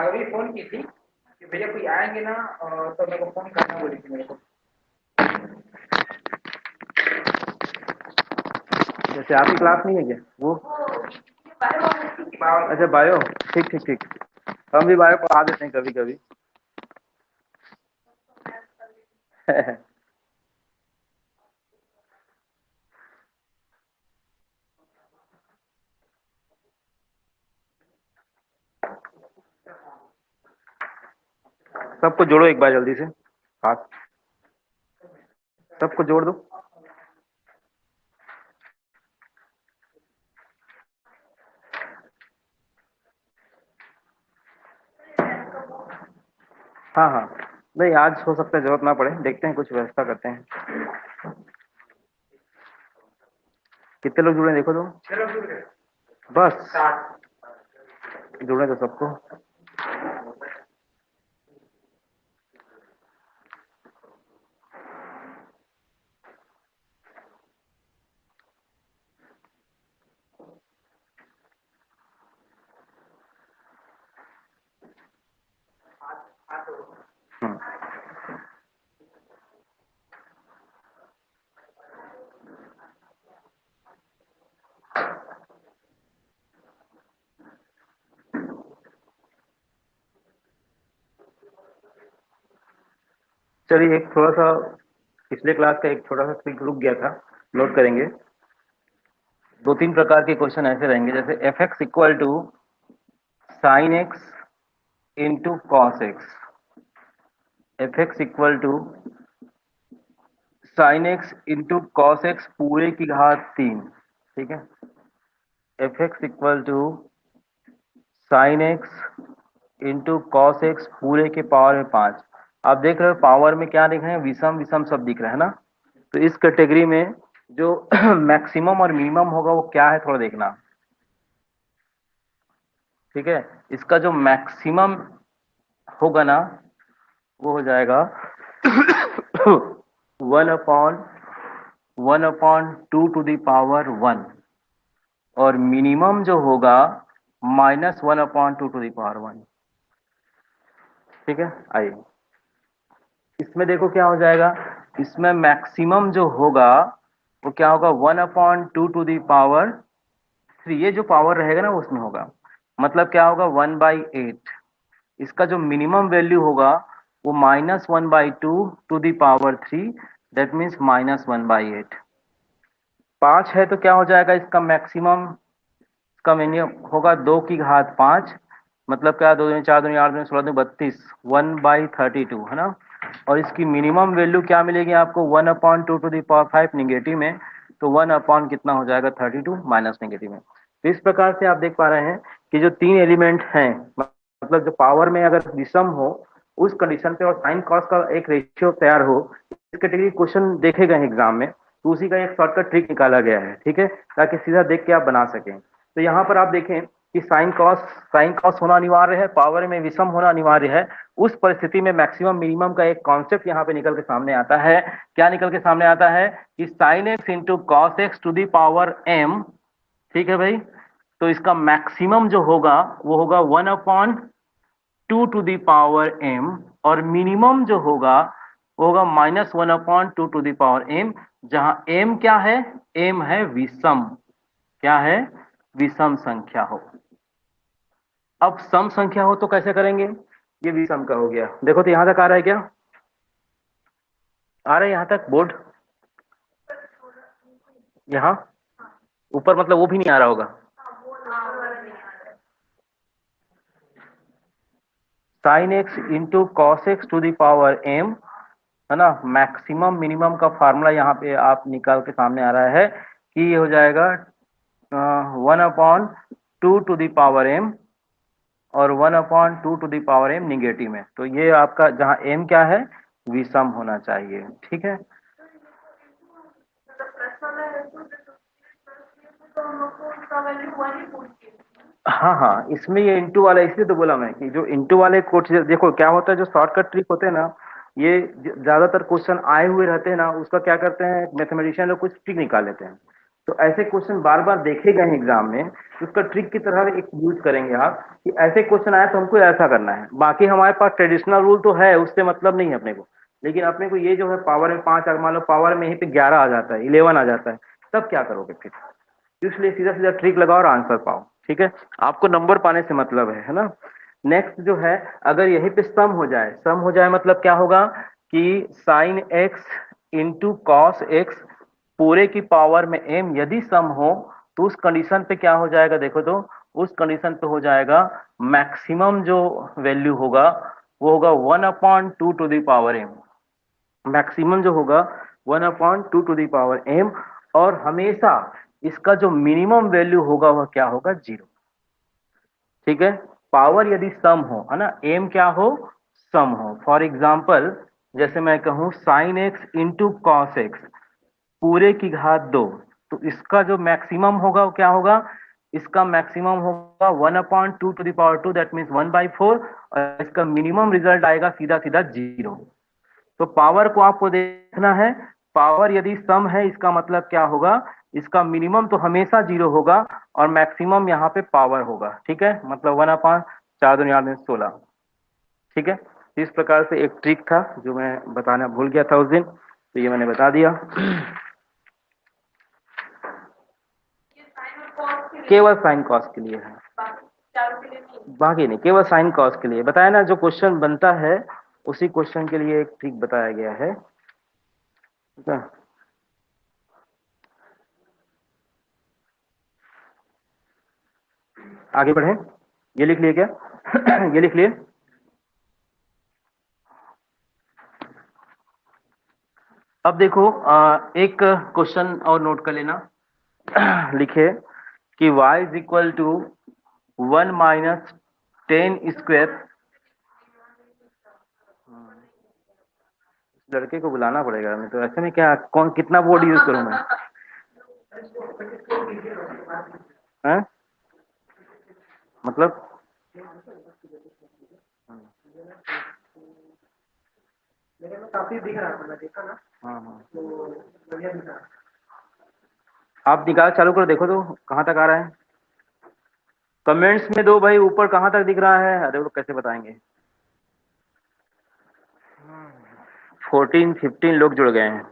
Raghavi phone की थी कि भैया कोई आएंगे ना, तो मेरे को फोन करना बोली थी मेरे को। जैसे आपकी क्लास नहीं है क्या वो? अच्छा बायो, ठीक ठीक ठीक। हम भी बायो पढ़ा देते हैं कभी कभी। सबको जोड़ो एक बार जल्दी से, हाथ सबको जोड़ दो। हाँ हाँ, नहीं आज हो सकता है जरूरत ना पड़े, देखते हैं कुछ व्यवस्था करते हैं। कितने लोग जुड़े देखो तो। बस जुड़े तो सबको। हम्म, चलिए एक थोड़ा सा पिछले क्लास का एक छोटा सा ट्रिक रुक गया था, नोट करेंगे। दो तीन प्रकार के क्वेश्चन ऐसे रहेंगे, जैसे f x equal to sine x into cos x. F x equal to sine x into cos x पूरे की घात 3। ठीक है, f x equal to sine x into cos x पूरे के पावर में 5। आप देख रहे हो पावर में क्या दिख रहे हैं, विषम विषम सब दिख रहा है ना। तो इस कैटेगरी में जो मैक्सिमम और मिनिमम होगा वो क्या है थोड़ा देखना। ठीक है, इसका जो मैक्सिमम होगा ना वो हो जाएगा 1/2 और मिनिमम जो होगा -1/2 ठीक है, आइए इसमें देखो क्या हो जाएगा। इसमें मैक्सिमम जो होगा वो क्या होगा, 1/2 ये जो पावर रहेगा ना उसमें होगा, मतलब क्या होगा 1/8। इसका जो मिनिमम वैल्यू होगा वो -1/2 दैट मीन्स -1/8। 5 है तो क्या हो जाएगा इसका मैक्सिमम, इसका मिनिमम होगा 2 की घात 5, मतलब क्या, 2 दूनी 4 दूनी 8 दूनी 16 दूनी 32, 1/32 है ना। और इसकी मिनिमम वैल्यू क्या मिलेगी आपको, 1/2 निगेटिव में, तो 1 कितना हो जाएगा 32 माइनस निगेटिव में। तो इस प्रकार से आप देख पा रहे हैं कि जो तीन एलिमेंट हैं, मतलब जो पावर में अगर विषम हो उस कंडीशन पे और साइन कॉस का एक रेशियो तैयार हो, इस कैटेगरी क्वेश्चन देखे गए एग्जाम में, तो उसी का एक शॉर्टकट ट्रिक निकाला गया है। ठीक है, ताकि सीधा देख के आप बना सकें। तो यहाँ पर आप देखें कि साइन कॉस होना अनिवार्य है, पावर में विषम होना अनिवार्य है। उस परिस्थिति में मैक्सिमम मिनिमम का एक कॉन्सेप्ट यहाँ पे निकल के सामने आता है। क्या निकल के सामने आता है कि sine x into cos x to the power m. ठीक है भाई, तो इसका मैक्सिमम जो होगा वो होगा 1/2 टू दी पावर एम, और मिनिमम जो होगा वो होगा -1/2 टू दी पावर एम, जहां एम क्या है, एम है विषम। क्या है, विषम संख्या हो। अब सम संख्या हो तो कैसे करेंगे, ये विषम का हो गया। देखो तो यहां तक आ रहा है क्या, आ रहा है यहां तक बोर्ड, यहाँ ऊपर मतलब वो भी नहीं आ रहा होगा। Sine x into cos x to the power m, है ना। मैक्सिमम मिनिमम का फार्मूला यहाँ पे आप निकाल के सामने आ रहा है कि ये हो जाएगा 1/2 टू दी पावर एम और 1/2 to the power m negative में। तो ये आपका जहां एम क्या है, विषम होना चाहिए। ठीक है, हाँ हाँ, इसमें ये इंटू वाला इसलिए तो बोला मैं कि जो इंटू वाले कोट, देखो क्या होता है, जो शॉर्टकट ट्रिक होते हैं ना, ये ज्यादातर क्वेश्चन आए हुए रहते हैं ना, उसका क्या करते हैं मैथमेटिशियन लोग कुछ ट्रिक निकाल लेते हैं। तो ऐसे क्वेश्चन बार बार देखे गए हैं एग्जाम में, तो उसका ट्रिक की तरह एक यूज करेंगे आप कि ऐसे क्वेश्चन आए तो हमको ऐसा करना है। बाकी हमारे पास ट्रेडिशनल रूल तो है, उससे मतलब नहीं है अपने को, लेकिन अपने को ये जो है पावर में 5, अगर मान लो पावर में यहीं पे 11 आ जाता है, 11 आ जाता है, तब क्या करोगे फिर? इसलिए सीधा सीधा ट्रिक लगाओ और आंसर पाओ। ठीक है, आपको नंबर पाने से मतलब है ना। नेक्स्ट जो है, अगर यहीं पे सम हो जाए, सम हो जाए मतलब क्या होगा कि sine x into cos x पूरे की पावर में m यदि सम हो, तो उस कंडीशन पे क्या हो जाएगा देखो तो, उस कंडीशन पे हो जाएगा मैक्सिमम जो वैल्यू होगा वो होगा 1/2 to the power m। Maximum जो होगा 1/2 टू द पावर m, और हमेशा इसका जो मिनिमम वैल्यू होगा वह क्या होगा? 0। ठीक है, पावर यदि सम हो, है ना, एम क्या हो? सम हो। फॉर एग्जाम्पल जैसे मैं कहूं sign x into cos x पूरे की घात 2, तो इसका जो मैक्सिमम होगा वो क्या होगा? इसका मैक्सिमम होगा 1/2 to the power 2, that means 1/4, और इसका मिनिमम रिजल्ट आएगा सीधा सीधा 0। तो पावर को आपको देखना है, पावर यदि सम है इसका मतलब क्या होगा? इसका मिनिमम तो हमेशा 0 होगा और मैक्सिमम यहाँ पे पावर होगा। ठीक है, मतलब 1/4, 4 दूनी 8 में 16। ठीक है, इस प्रकार से एक ट्रिक था जो मैं बताना भूल गया था उस दिन, तो ये मैंने बता दिया। केवल साइन कॉस के लिए है, बाकी नहीं, केवल साइन कॉस के लिए बताया ना। जो क्वेश्चन बनता है उसी क्वेश्चन के लिए एक ट्रिक बताया गया है। ठीक है, आगे बढ़े। ये लिख लिए क्या? ये लिख लिए। अब देखो एक क्वेश्चन और नोट कर लेना। लिखे कि y is equal to 1 - 10 square. लड़के को बुलाना पड़ेगा, मैं तो ऐसे में क्या, कौन कितना वर्ड यूज करूं मैं? हैं? मतलब मेरे में काफी दिख रहा था, मैं देखा ना, हाँ हाँ, तो बढ़िया दिख रहा। आप निकाल चालू करो, देखो तो कहाँ तक आ रहा है। कमेंट्स में दो भाई, ऊपर कहाँ तक दिख रहा है? अरे वो कैसे बताएंगे? 14-15 लोग जुड़ गए हैं।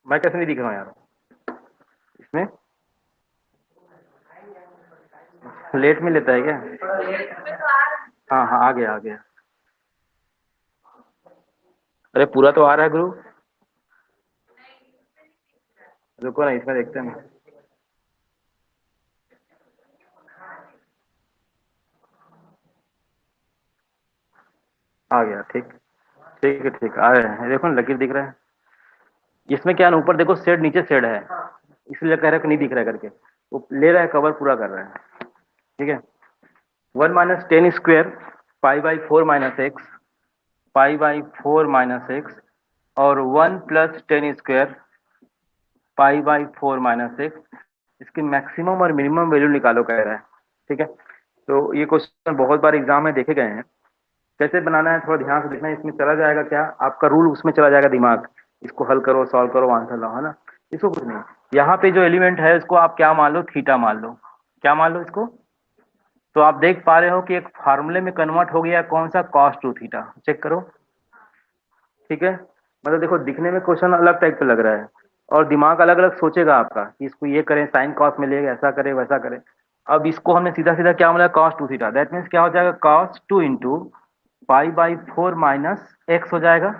मैं कैसे नहीं दिख रहा हूँ यार इसमें? लेट में लेता है क्या? हाँ हाँ, आ गया आ गया। अरे पूरा तो आ रहा है गुरु, रुको ना इसमें देखते हैं। आ गया, ठीक। ठीक है ठीक, आ रहे हैं, देखो ना लकीर दिख रहा है। इसमें क्या है ना, ऊपर देखो शेड, नीचे शेड है, इसलिए कह रहा है कि नहीं दिख रहा है करके। वो ले रहा है, कवर पूरा कर रहा है। ठीक है, 1 - 10 स्क्वायर π/4 - x, π/4 - x, और 1 + 10 स्क्वायर π/4 - x। इसके मैक्सिमम और मिनिमम वैल्यू निकालो कह रहा है। ठीक है, तो ये क्वेश्चन बहुत बार एग्जाम में देखे गए हैं। कैसे बनाना है थोड़ा ध्यान से देखना, इसमें चला जाएगा क्या आपका रूल, उसमें चला जाएगा दिमाग। इसको हल करो, सॉल्व करो, आंसर लाओ, है ना। इसको कुछ नहीं, यहाँ पे जो एलिमेंट है इसको आप क्या मान लो? थीटा मान लो। क्या मान लो इसको? तो आप देख पा रहे हो कि एक फार्मूले में कन्वर्ट हो गया, कौन सा? cos 2 theta. चेक करो। ठीक है, मतलब देखो दिखने में क्वेश्चन अलग टाइप का लग रहा है, और दिमाग अलग अलग सोचेगा आपका कि इसको ये करें, साइन कॉस मिलेगा, ऐसा करें वैसा करें। अब इसको हमने सीधा सीधा क्या मिला? cos 2 थीटा, दैट मीन्स क्या हो जाएगा? cos 2 इंटू π/4 - x हो जाएगा।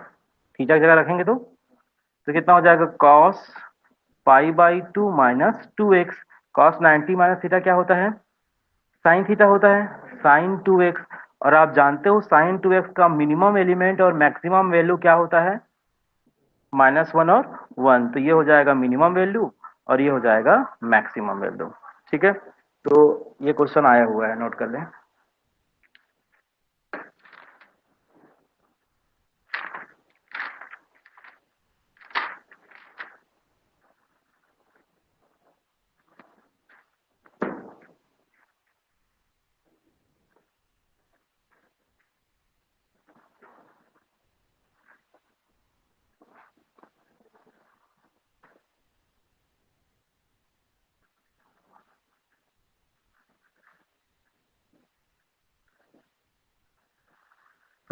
थीटा की जगह रखेंगे तो कितना हो जाएगा? cos π/2 - 2x। cos 90 minus theta क्या होता है? साइन थीटा होता है, साइन 2x। और आप जानते हो साइन 2x का मिनिमम एलिमेंट और मैक्सिमम वैल्यू क्या होता है? -1 और 1। तो ये हो जाएगा मिनिमम वैल्यू और ये हो जाएगा मैक्सिमम वैल्यू। ठीक है, तो ये क्वेश्चन आया हुआ है, नोट कर लें।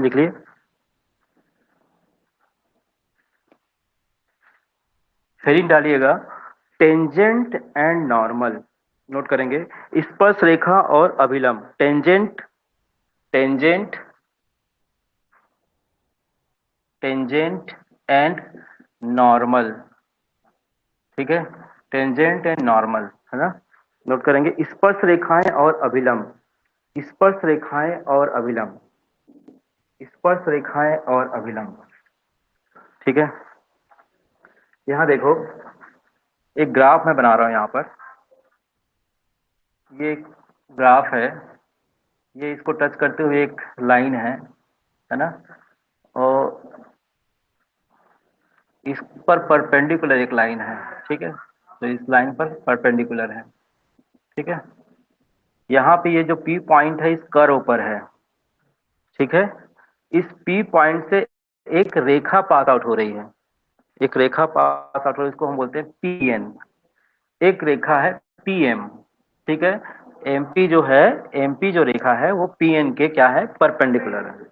लिख लिए। हेडिंग डालिएगा टेंजेंट एंड नॉर्मल, नोट करेंगे स्पर्श रेखा और अभिलंब। Tangent, tangent, tangent and normal, ठीक है, टेंजेंट एंड नॉर्मल, है ना। नोट करेंगे स्पर्श रेखाएं और अभिलंब, स्पर्श रेखाएं और अभिलंब, स्पर्श रेखाएं और अभिलंब, ठीक है। यहां देखो एक ग्राफ मैं बना रहा हूं यहां पर, ये एक ग्राफ है, ये इसको टच करते हुए एक लाइन है ना, और इस पर परपेंडिकुलर एक लाइन है, ठीक है, तो इस लाइन पर परपेंडिकुलर है, ठीक है। यहाँ पे ये जो पी पॉइंट है इस कर्व पर है, ठीक है। इस पी पॉइंट से एक रेखा पास आउट हो रही है, एक रेखा पास आउट हो रही है, इसको हम बोलते हैं पीएन। एक रेखा है पीएम, ठीक है। एमपी जो है, एमपी जो रेखा है वो पीएन के क्या है, परपेंडिकुलर है,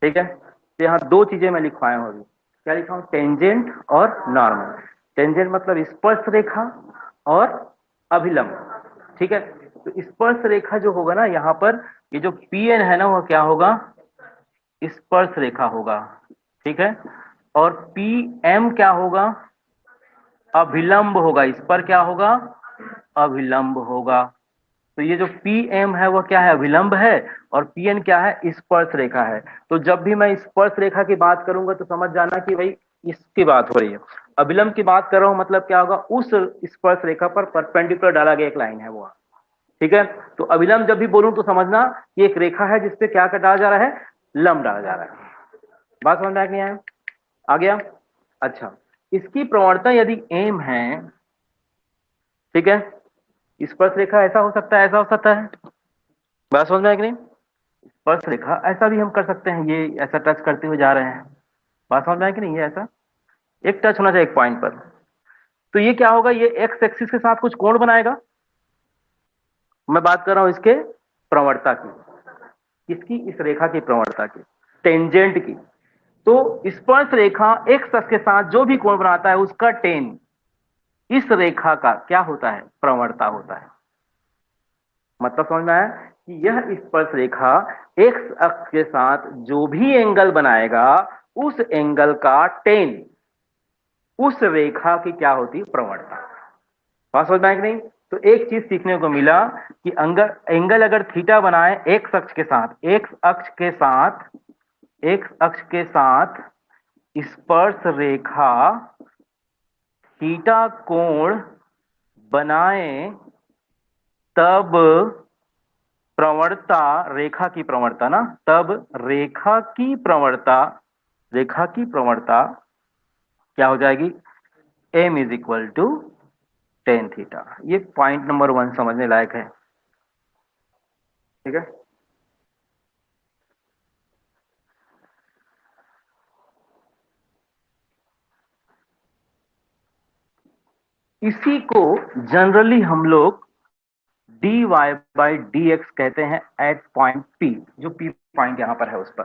ठीक है। तो यहाँ दो चीजें मैं लिखवाया हूँ अभी, क्या लिखा हूँ, टेंजेंट और नॉर्मल। टेंजेंट मतलब स्पर्श रेखा और अभिलंब, ठीक है। तो स्पर्श रेखा जो होगा ना यहाँ पर, ये जो पीएन है ना वो क्या होगा, स्पर्श रेखा होगा, ठीक है। और पीएम क्या होगा, अभिलंब होगा, इस पर क्या होगा, अभिलंब होगा। तो ये जो पीएम है वो क्या है, अभिलंब है, और पीएन क्या है, स्पर्श रेखा है। तो जब भी मैं स्पर्श रेखा की बात करूंगा तो समझ जाना कि भाई इसकी बात हो रही है। अभिलंब की बात कर रहा हूं मतलब क्या होगा, उस स्पर्श रेखा पर परपेंडिकुलर डाला गया एक लाइन है वो, ठीक है। तो अभिलंब जब भी बोलूं तो समझना कि एक रेखा है जिसपे क्या डाला जा रहा है, लंब डाला जा रहा है। बात समझ में नहीं आया, आ गया। अच्छा, इसकी प्रवणता यदि एम है, ठीक है, स्पर्श रेखा ऐसा हो सकता है, ऐसा हो सकता है, बात समझ में आया कि नहीं। स्पर्श रेखा ऐसा भी हम कर सकते हैं, ये ऐसा टच करते हुए जा रहे हैं, बात समझ में आया कि नहीं, ये ऐसा एक टच होना चाहिए एक पॉइंट पर। तो ये क्या होगा, ये एक्स एक्सिस के साथ कुछ कोण बनाएगा। मैं बात कर रहा हूं इसके प्रवणता की, किसकी, इस रेखा की प्रवणता की, टेंजेंट की। तो स्पर्श रेखा एक्स अक्ष के साथ जो भी कोण बनाता है उसका टेन इस रेखा का क्या होता है, प्रवणता होता है। मतलब समझ में आया कि यह स्पर्श रेखा एक्स अक्ष के साथ जो भी एंगल बनाएगा उस एंगल का टेन उस रेखा की क्या होती है, प्रवणता। बात समझ में आया कि नहीं। तो एक चीज सीखने को मिला कि एंगल अगर थीटा बनाए एक्स अक्ष के साथ, एक्स अक्ष के साथ, एक्स अक्ष के साथ स्पर्श रेखा थीटा कोण बनाए तब प्रवणता, रेखा की प्रवणता ना, तब रेखा की प्रवणता क्या हो जाएगी, m is equal to tan theta. ये पॉइंट नंबर 1 समझने लायक है, ठीक है। इसी को जनरली हम लोग dy बाई डी एक्स कहते हैं एट पॉइंट P, जो P पॉइंट यहां पर है उस पर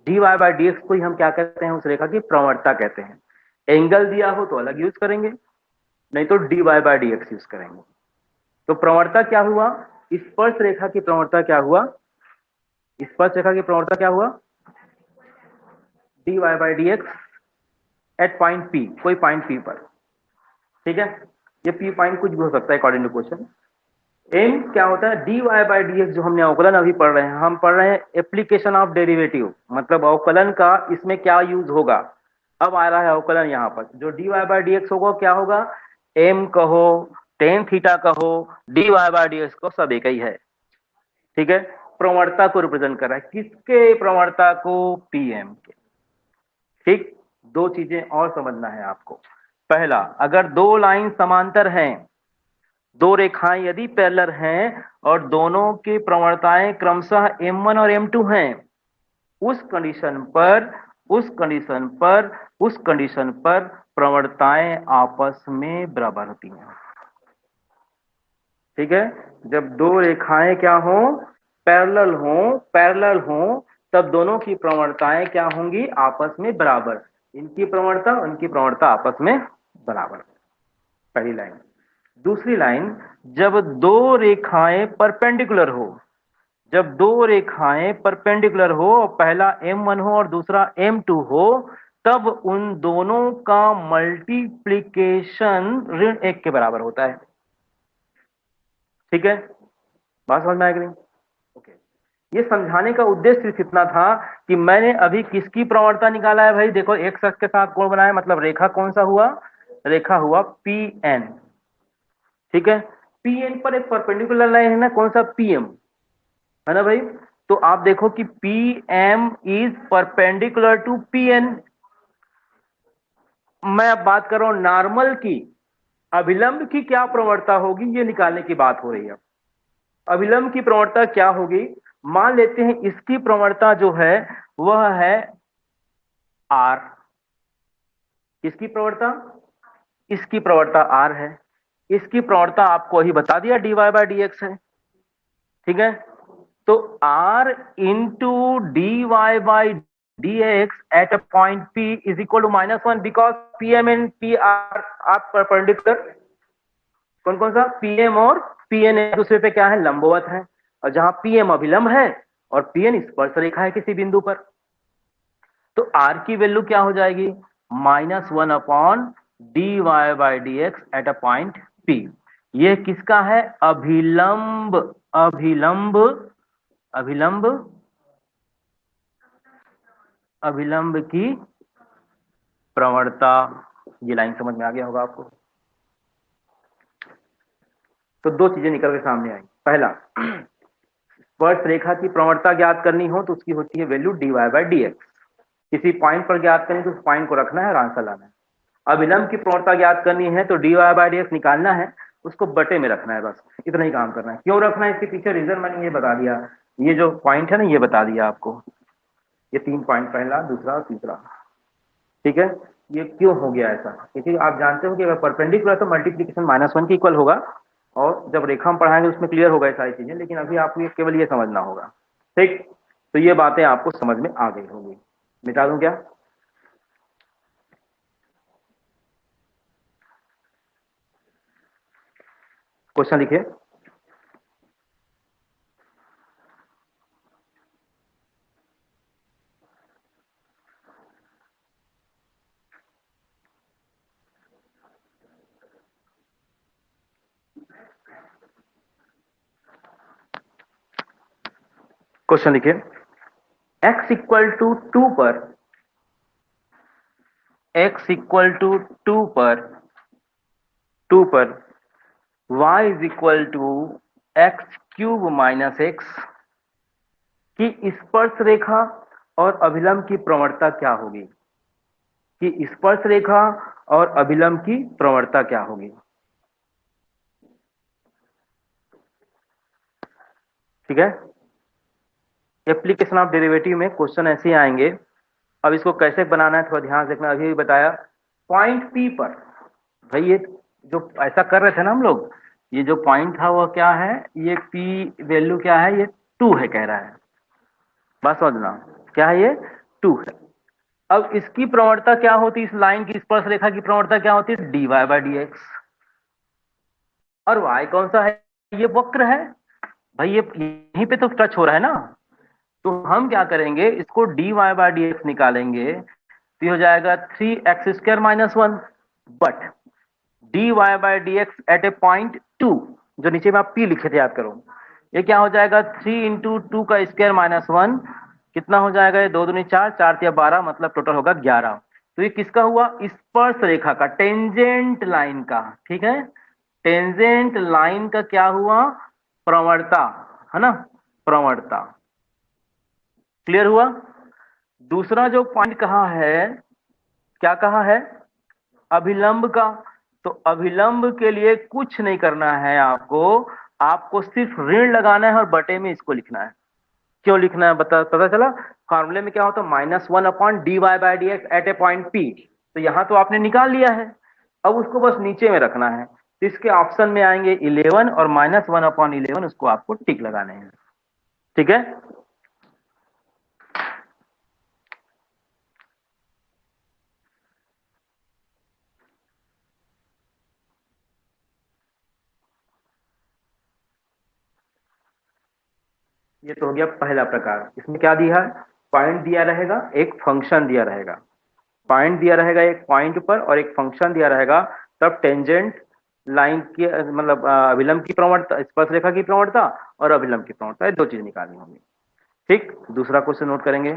dy बाई डी एक्स को ही हम क्या कहते हैं, उस रेखा की प्रवणता कहते हैं। एंगल दिया हो तो अलग यूज करेंगे, नहीं तो dy by d x use करेंगे। तो प्रवणता क्या हुआ, स्पर्श रेखा की प्रवणता क्या हुआ, स्पर्श रेखा की प्रवणता क्या हुआ, dy by d x at point P, कोई पॉइंट P पर, ठीक है। ये P पॉइंट कुछ भी हो सकता है अकॉर्डिंग टू क्वेश्चन। एम क्या होता है, dy बाई डी एक्स, जो हमने अवकलन अभी पढ़ रहे हैं, हम पढ़ रहे हैं एप्लीकेशन ऑफ डेरिवेटिव, मतलब अवकलन का इसमें क्या यूज होगा। अब आ रहा है अवकलन यहाँ पर, जो dy बाई डी एक्स होगा क्या होगा, एम कहो, टेन थीटा कहो, dy बाई डी एक्स को सब एक ही है, ठीक है। प्रवणता को रिप्रेजेंट कर रहा है, किसके प्रवणता को, पीएम के, ठीक। दो चीजें और समझना है आपको। पहला, अगर दो लाइन समांतर हैं, दो रेखाएं यदि पैरेलल हैं और दोनों की प्रवणताएं क्रमशः m1 और m2 हैं, उस कंडीशन पर प्रवणताएं आपस में बराबर होती हैं, ठीक है। जब दो रेखाएं क्या हो, पैरेलल हो तब दोनों की प्रवणताएं क्या होंगी, आपस में बराबर। इनकी प्रवणता उनकी प्रवणता आपस में बराबर। पहली लाइन। दूसरी लाइन, जब दो रेखाएं परपेंडिकुलर हो, जब दो रेखाएं परपेंडिकुलर हो और पहला M1 हो और दूसरा M2 हो, तब उन दोनों का मल्टीप्लीकेशन ऋण 1 के बराबर होता है। ठीक है, बात समझ में आ गई? ओके, ये समझाने का उद्देश्य सिर्फ इतना था कि मैंने अभी किसकी प्रवणता निकाला है भाई। देखो एक अक्ष के साथ कोण बनाया, मतलब रेखा कौन सा हुआ, रेखा हुआ PN। ठीक है, PN पर एक परपेंडिकुलर लाइन है ना, कौन सा, PM, है ना भाई। तो आप देखो कि PM is perpendicular to PN। मैं अब बात कर रहा हूं नॉर्मल की, अभिलंब की क्या प्रवणता होगी ये निकालने की बात हो रही है। अभिलंब की प्रवणता क्या होगी, मान लेते हैं इसकी प्रवणता जो है वह है R। किसकी प्रवणता, इसकी प्रवणता R है। इसकी प्रवणता आपको ही बता दिया dy/dx है। ठीक है, तो R into dy/dx at a point P is equal to -1 because PM and PR are perpendicular. कौन कौन सा, PM और PN एक दूसरे पे क्या है, लंबवत है। और जहां PM अभिलंब है और PN स्पर्श रेखा है किसी बिंदु पर, तो R की वैल्यू क्या हो जाएगी, -1 upon dy/dx at a point P। ये किसका है, अभिलंब, अभिलंब, अभिलंब, अभिलंब की प्रवणता। ये लाइन समझ में आ गया होगा आपको। तो दो चीजें निकल के सामने आई। पहला, स्पर्श रेखा की प्रवणता ज्ञात करनी हो तो उसकी होती है वैल्यू dy/dx। किसी पॉइंट पर ज्ञात करनी तो उस पॉइंट को रखना है और आंसर लाना है। अभिलंब की प्रवणता ज्ञात करनी है तो dy/dx निकालना है, उसको बटे में रखना है, बस इतना ही काम करना है। क्यों रखना है, इसके पीछे रीजन मैंने ये बता दिया। ये जो पॉइंट है ना, ये बता दिया आपको, ये 3 पॉइंट, पहला दूसरा और तीसरा। ठीक है, ये क्यों हो गया ऐसा, क्योंकि आप जानते हो कि अगर परपेंडिकुलर तो मल्टीप्लीकेशन -1 के इक्वल होगा, और जब रेखा हम पढ़ाएंगे उसमें क्लियर होगा ये सारी चीजें, लेकिन अभी आपको ये केवल ये समझना होगा। ठीक, तो ये बातें आपको समझ में आ गई होंगी। मिटा दूं क्या, क्वेश्चन लिखिए। क्वेश्चन लिखिए, x इक्वल टू 2 पर, x इक्वल टू 2 पर, 2 पर y is equal to x³ - x की स्पर्श रेखा और अभिलंब की प्रवणता क्या होगी, कि स्पर्श रेखा और अभिलंब की प्रवणता क्या होगी। ठीक है, एप्लीकेशन ऑफ डेरिवेटिव में क्वेश्चन ऐसे आएंगे। अब इसको कैसे बनाना है थोड़ा ध्यान से देखना। अभी भी बताया पॉइंट P पर, भाई ये जो ऐसा कर रहे थे ना हम लोग, ये जो पॉइंट था वो क्या है, ये P वैल्यू क्या है, ये 2 है कह रहा है। बात समझना, क्या है ये, 2 है। अब इसकी प्रवणता क्या होती है, इस लाइन की स्पर्श रेखा की प्रवणता क्या होती है, dy/dx। और y कौन सा है, ये वक्र है भाई, ये यहीं पे तो टच हो रहा है ना। तो हम क्या करेंगे, इसको dy/dx निकालेंगे तो ये हो जाएगा 3x² - 1, but dy/dx eight a point 2, जो नीचे में आप p लिखे थे याद करो, ये क्या हो जाएगा 3 इंटू 2 का स्क्वायर -1, कितना हो जाएगा, ये 2 दूनी 4, 4 तिया 12, मतलब टोटल होगा 11। तो ये किसका हुआ, स्पर्श रेखा का, टेंजेंट लाइन का। ठीक है, टेंजेंट लाइन का क्या हुआ, प्रवणता, है ना, प्रवणता। क्लियर हुआ। दूसरा जो पॉइंट कहा है, क्या कहा है, अभिलंब का। तो अभिलंब के लिए कुछ नहीं करना है आपको, आपको सिर्फ ऋण लगाना है और बटे में इसको लिखना है। क्यों लिखना है पता चला, फॉर्मूले में क्या होता है, -1 upon dy/dx eight a point P। तो यहां तो आपने निकाल लिया है, अब उसको बस नीचे में रखना है। तो इसके ऑप्शन में आएंगे 11 और -1 अपॉन 11, उसको आपको टिक लगाने हैं। ठीक है। ये तो हो गया पहला प्रकार। इसमें क्या दिया है, पॉइंट दिया रहेगा, एक फंक्शन दिया रहेगा। पॉइंट दिया रहेगा एक पॉइंट पर और एक फंक्शन दिया रहेगा, तब टेंजेंट लाइन की मतलब अभिलंब की प्रवणता, स्पर्शरेखा की प्रवणता और अभिलंब की प्रवणता, ये दो चीज निकालनी होगी। ठीक, दूसरा क्वेश्चन नोट करेंगे।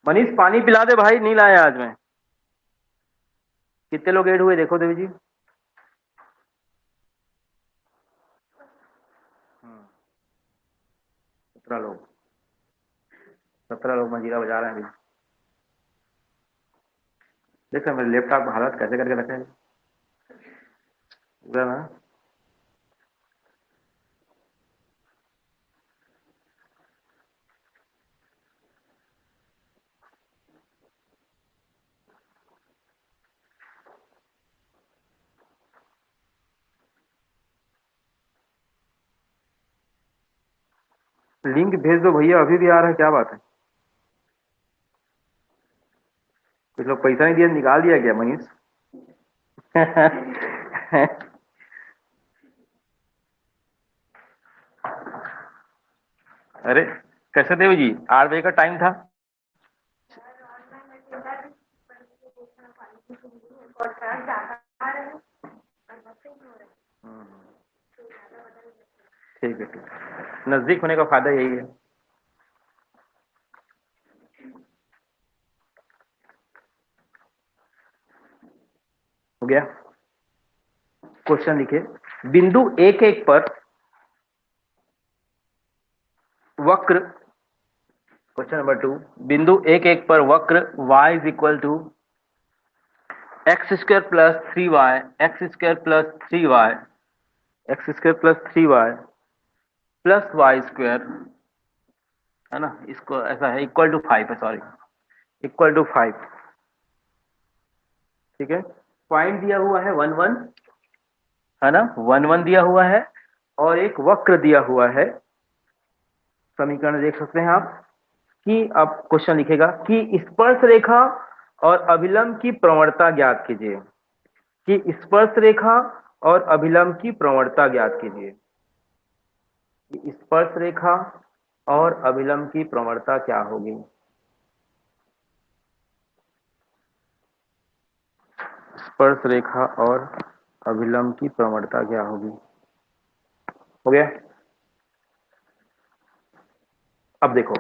मनीष पानी पिला दे भाई, नहीं लाया आज मैं। कितने लोग ऐड हुए देखो देवी जी। 17 लोग। 17 लोग मंजीरा बजा रहे हैं अभी। देखो मेरे लैपटॉप का हालत कैसे करके रखे हैं पूरा ना। लिंक भेज दो भैया, अभी भी आ रहा है, क्या बात है। कुछ लोग पैसा नहीं दिया, निकाल दिया क्या मनीष? अरे कैसे देवी जी, 8 बजे का टाइम था। ठीक है, ठीक है, नजदीक होने का फायदा यही है। हो गया। क्वेश्चन लिखिए, बिंदु 1 1 पर वक्र, क्वेश्चन नंबर 2, बिंदु 1 1 पर वक्र y is equal to x square plus 3y, x square plus 3y, x square plus 3y plus y square, है ना, इसको ऐसा है इक्वल टू 5 है, सॉरी, इक्वल टू 5। ठीक है, पॉइंट दिया हुआ है 1 1, है ना, 1 1 दिया हुआ है और एक वक्र दिया हुआ है। समीकरण देख सकते हैं आप कि अब क्वेश्चन लिखेगा कि स्पर्श रेखा और अभिलंब की प्रवणता ज्ञात कीजिए, कि स्पर्श रेखा और अभिलंब की प्रवणता ज्ञात कीजिए, कि स्पर्श रेखा और अभिलंब की प्रवणता क्या होगी। स्पर्श रेखा और अभिलंब की प्रवणता क्या होगी। हो गया। अब देखो,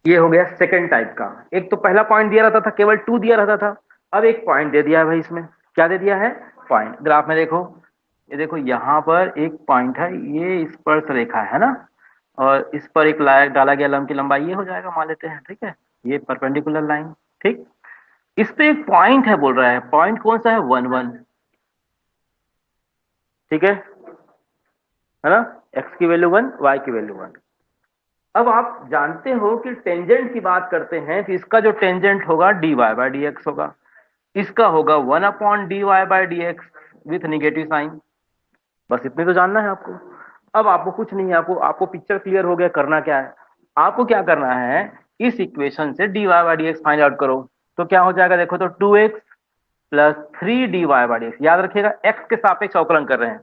ये हो गया सेकंड टाइप का। एक तो पहला पॉइंट दिया रहता था, केवल 2 दिया रहता था, अब एक पॉइंट दे दिया है भाई। इसमें क्या दे दिया है, पॉइंट। ग्राफ में देखो, ये देखो यहाँ पर एक पॉइंट है, ये स्पर्श रेखा है ना, और इस पर एक डाला गया लंब की लंबाई ये हो जाएगा, मान लेते हैं, ठीक है, ये परपेंडिकुलर लाइन। ठीक, इस पे एक पॉइंट है बोल रहा है, पॉइंट कौन सा है, 1 1। ठीक है ना, x की वैल्यू 1, y की वैल्यू 1। अब आप जानते हो कि टेंजेंट की बात करते हैं तो इसका जो टेंजेंट होगा dy बाय डी एक्स होगा, इसका होगा 1 upon dy by d x with negative sign. बस इतने तो जानना है आपको। अब आपको कुछ नहीं है, आपको आपको पिक्चर क्लियर हो गया। करना क्या है, आपको क्या करना है, इस इक्वेशन से dy by d x find out करो। तो क्या हो जाएगा, देखो तो 2x plus 3dy bye d x, याद रखिएगा x के सापेक्ष अवकलन कर रहे हैं,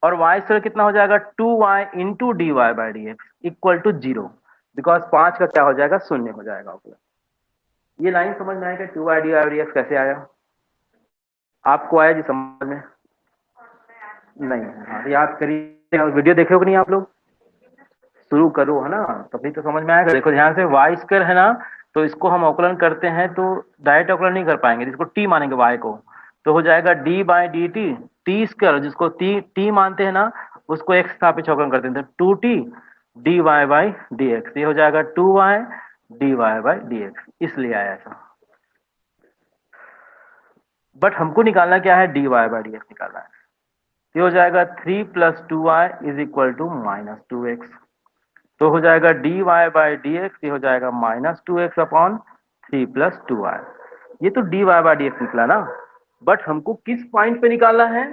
और y स्क्वायर कितना हो जाएगा, 2y into d y by d x equal to 0, because 5 का क्या हो जाएगा, शून्य हो जाएगा। ये लाइन समझ में आएगा, 2y d y d x कैसे आया, आपको आया जी समझ में? नहीं, हाँ याद करिए, वीडियो देखे हो नहीं आप लोग, शुरू करो, है ना, तभी तो समझ में आएगा। देखो ध्यान से, वाई स्क्वायर है ना, तो इसको हम अवकलन करते हैं तो डायरेक्ट अवकलन नहीं कर पाएंगे, इसको टी मानेंगे वाई को, तो हो जाएगा D by d T, T square जिसको टी मानते हैं ना, उसको एक्स सापेक्ष अवकलन करते हैं, तो 2t d y by d x, ये हो जाएगा 2y d y by d x, इसलिए आया ऐसा। बट हमको निकालना क्या है, d y by d x निकालना है। ये हो जाएगा 3 plus 2y is equal to minus 2x, तो हो जाएगा d y by d x, ये हो जाएगा minus 2x upon 3 plus 2y। ये तो d y by d x निकला ना, बट हमको किस पॉइंट पे निकालना है,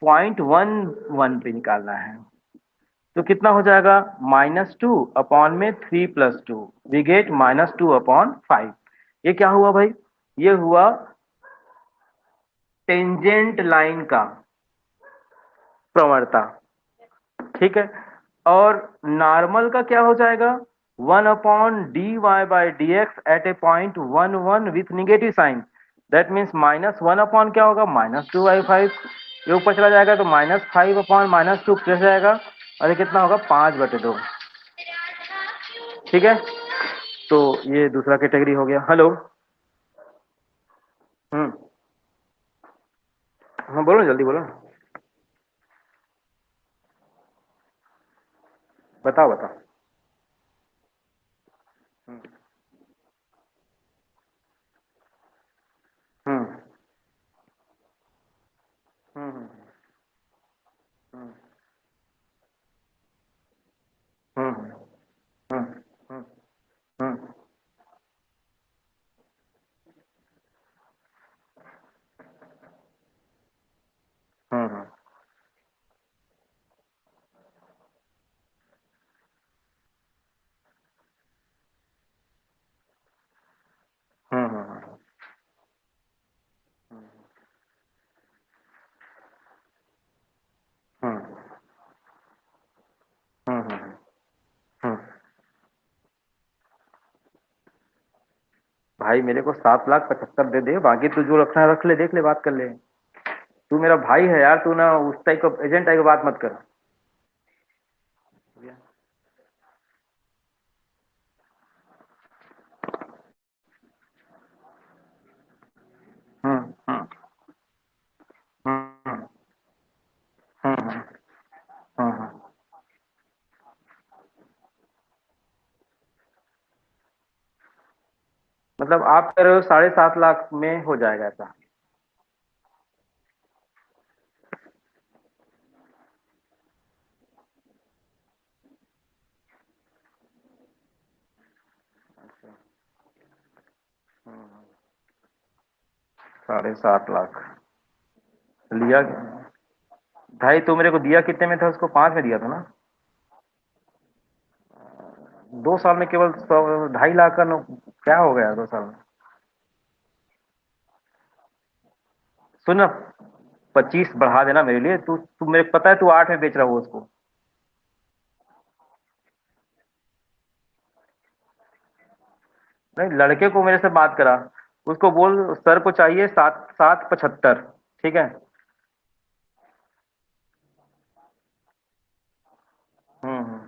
0.11 पे निकालना है। तो कितना हो जाएगा, -2 अपॉन में 3 + 2, वी गेट -2/5। ये क्या हुआ भाई, ये हुआ टेंजेंट लाइन का प्रवणता, ठीक है। और नॉर्मल का क्या हो जाएगा, 1/dy/dx at a point 1 with negative sign, that means -1 upon क्या होगा, -2/5। ये ऊपर चला जाएगा तो -5 अपॉन -2 कैसे जाएगा, और ये कितना होगा, 5/2, ठीक है। तो ये दूसरा कैटेगरी हो गया। हेलो, हम्म, हाँ बोलो जल्दी बोलो, बताओ बताओ। हम्म हम्म हम्म हम्म हम्म हम्म हम्म हम्म हम्म हम्म हम्म हम्म हम्म हम्म हम्म। भाई मेरे को 7,75,000 दे दे, बाकी तू जो रखना है रख ले, देख ले, बात कर ले। तू मेरा भाई है यार, तू ना उस टाइप का एजेंट टाइप की बात मत कर। हम्म हम्म हम्म हम्म। मतलब आप कह रहे हो 7.5 लाख में हो जाएगा ऐसा? हम्म, 7.5 लाख लिया। भाई तू मेरे को दिया कितने में था, उसको 5 में दिया था ना? 2 साल में केवल 2.5 लाख का क्या हो गया 2 साल में? सुन ना, 25 बढ़ा देना मेरे लिए, तू तू मेरे को पता है तू 8 में बेच रहा हो उसको। नहीं, लड़के को मेरे से बात करा, उसको बोल सर को चाहिए 7,75, ठीक है। हम्म।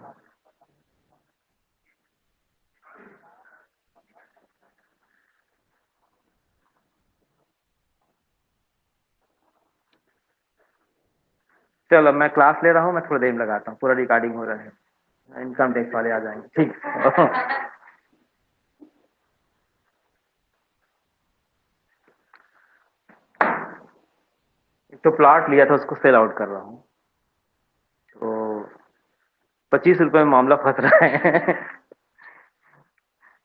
चलो मैं क्लास ले रहा हूँ, मैं थोड़ी देर में लगाता हूँ, पूरा रिकॉर्डिंग हो रहा है, इनकम टैक्स वाले आ जाएंगे, ठीक। एक तो प्लॉट लिया था उसको सेल आउट कर रहा हूँ, तो 25 रुपए में मामला फंस रहा है।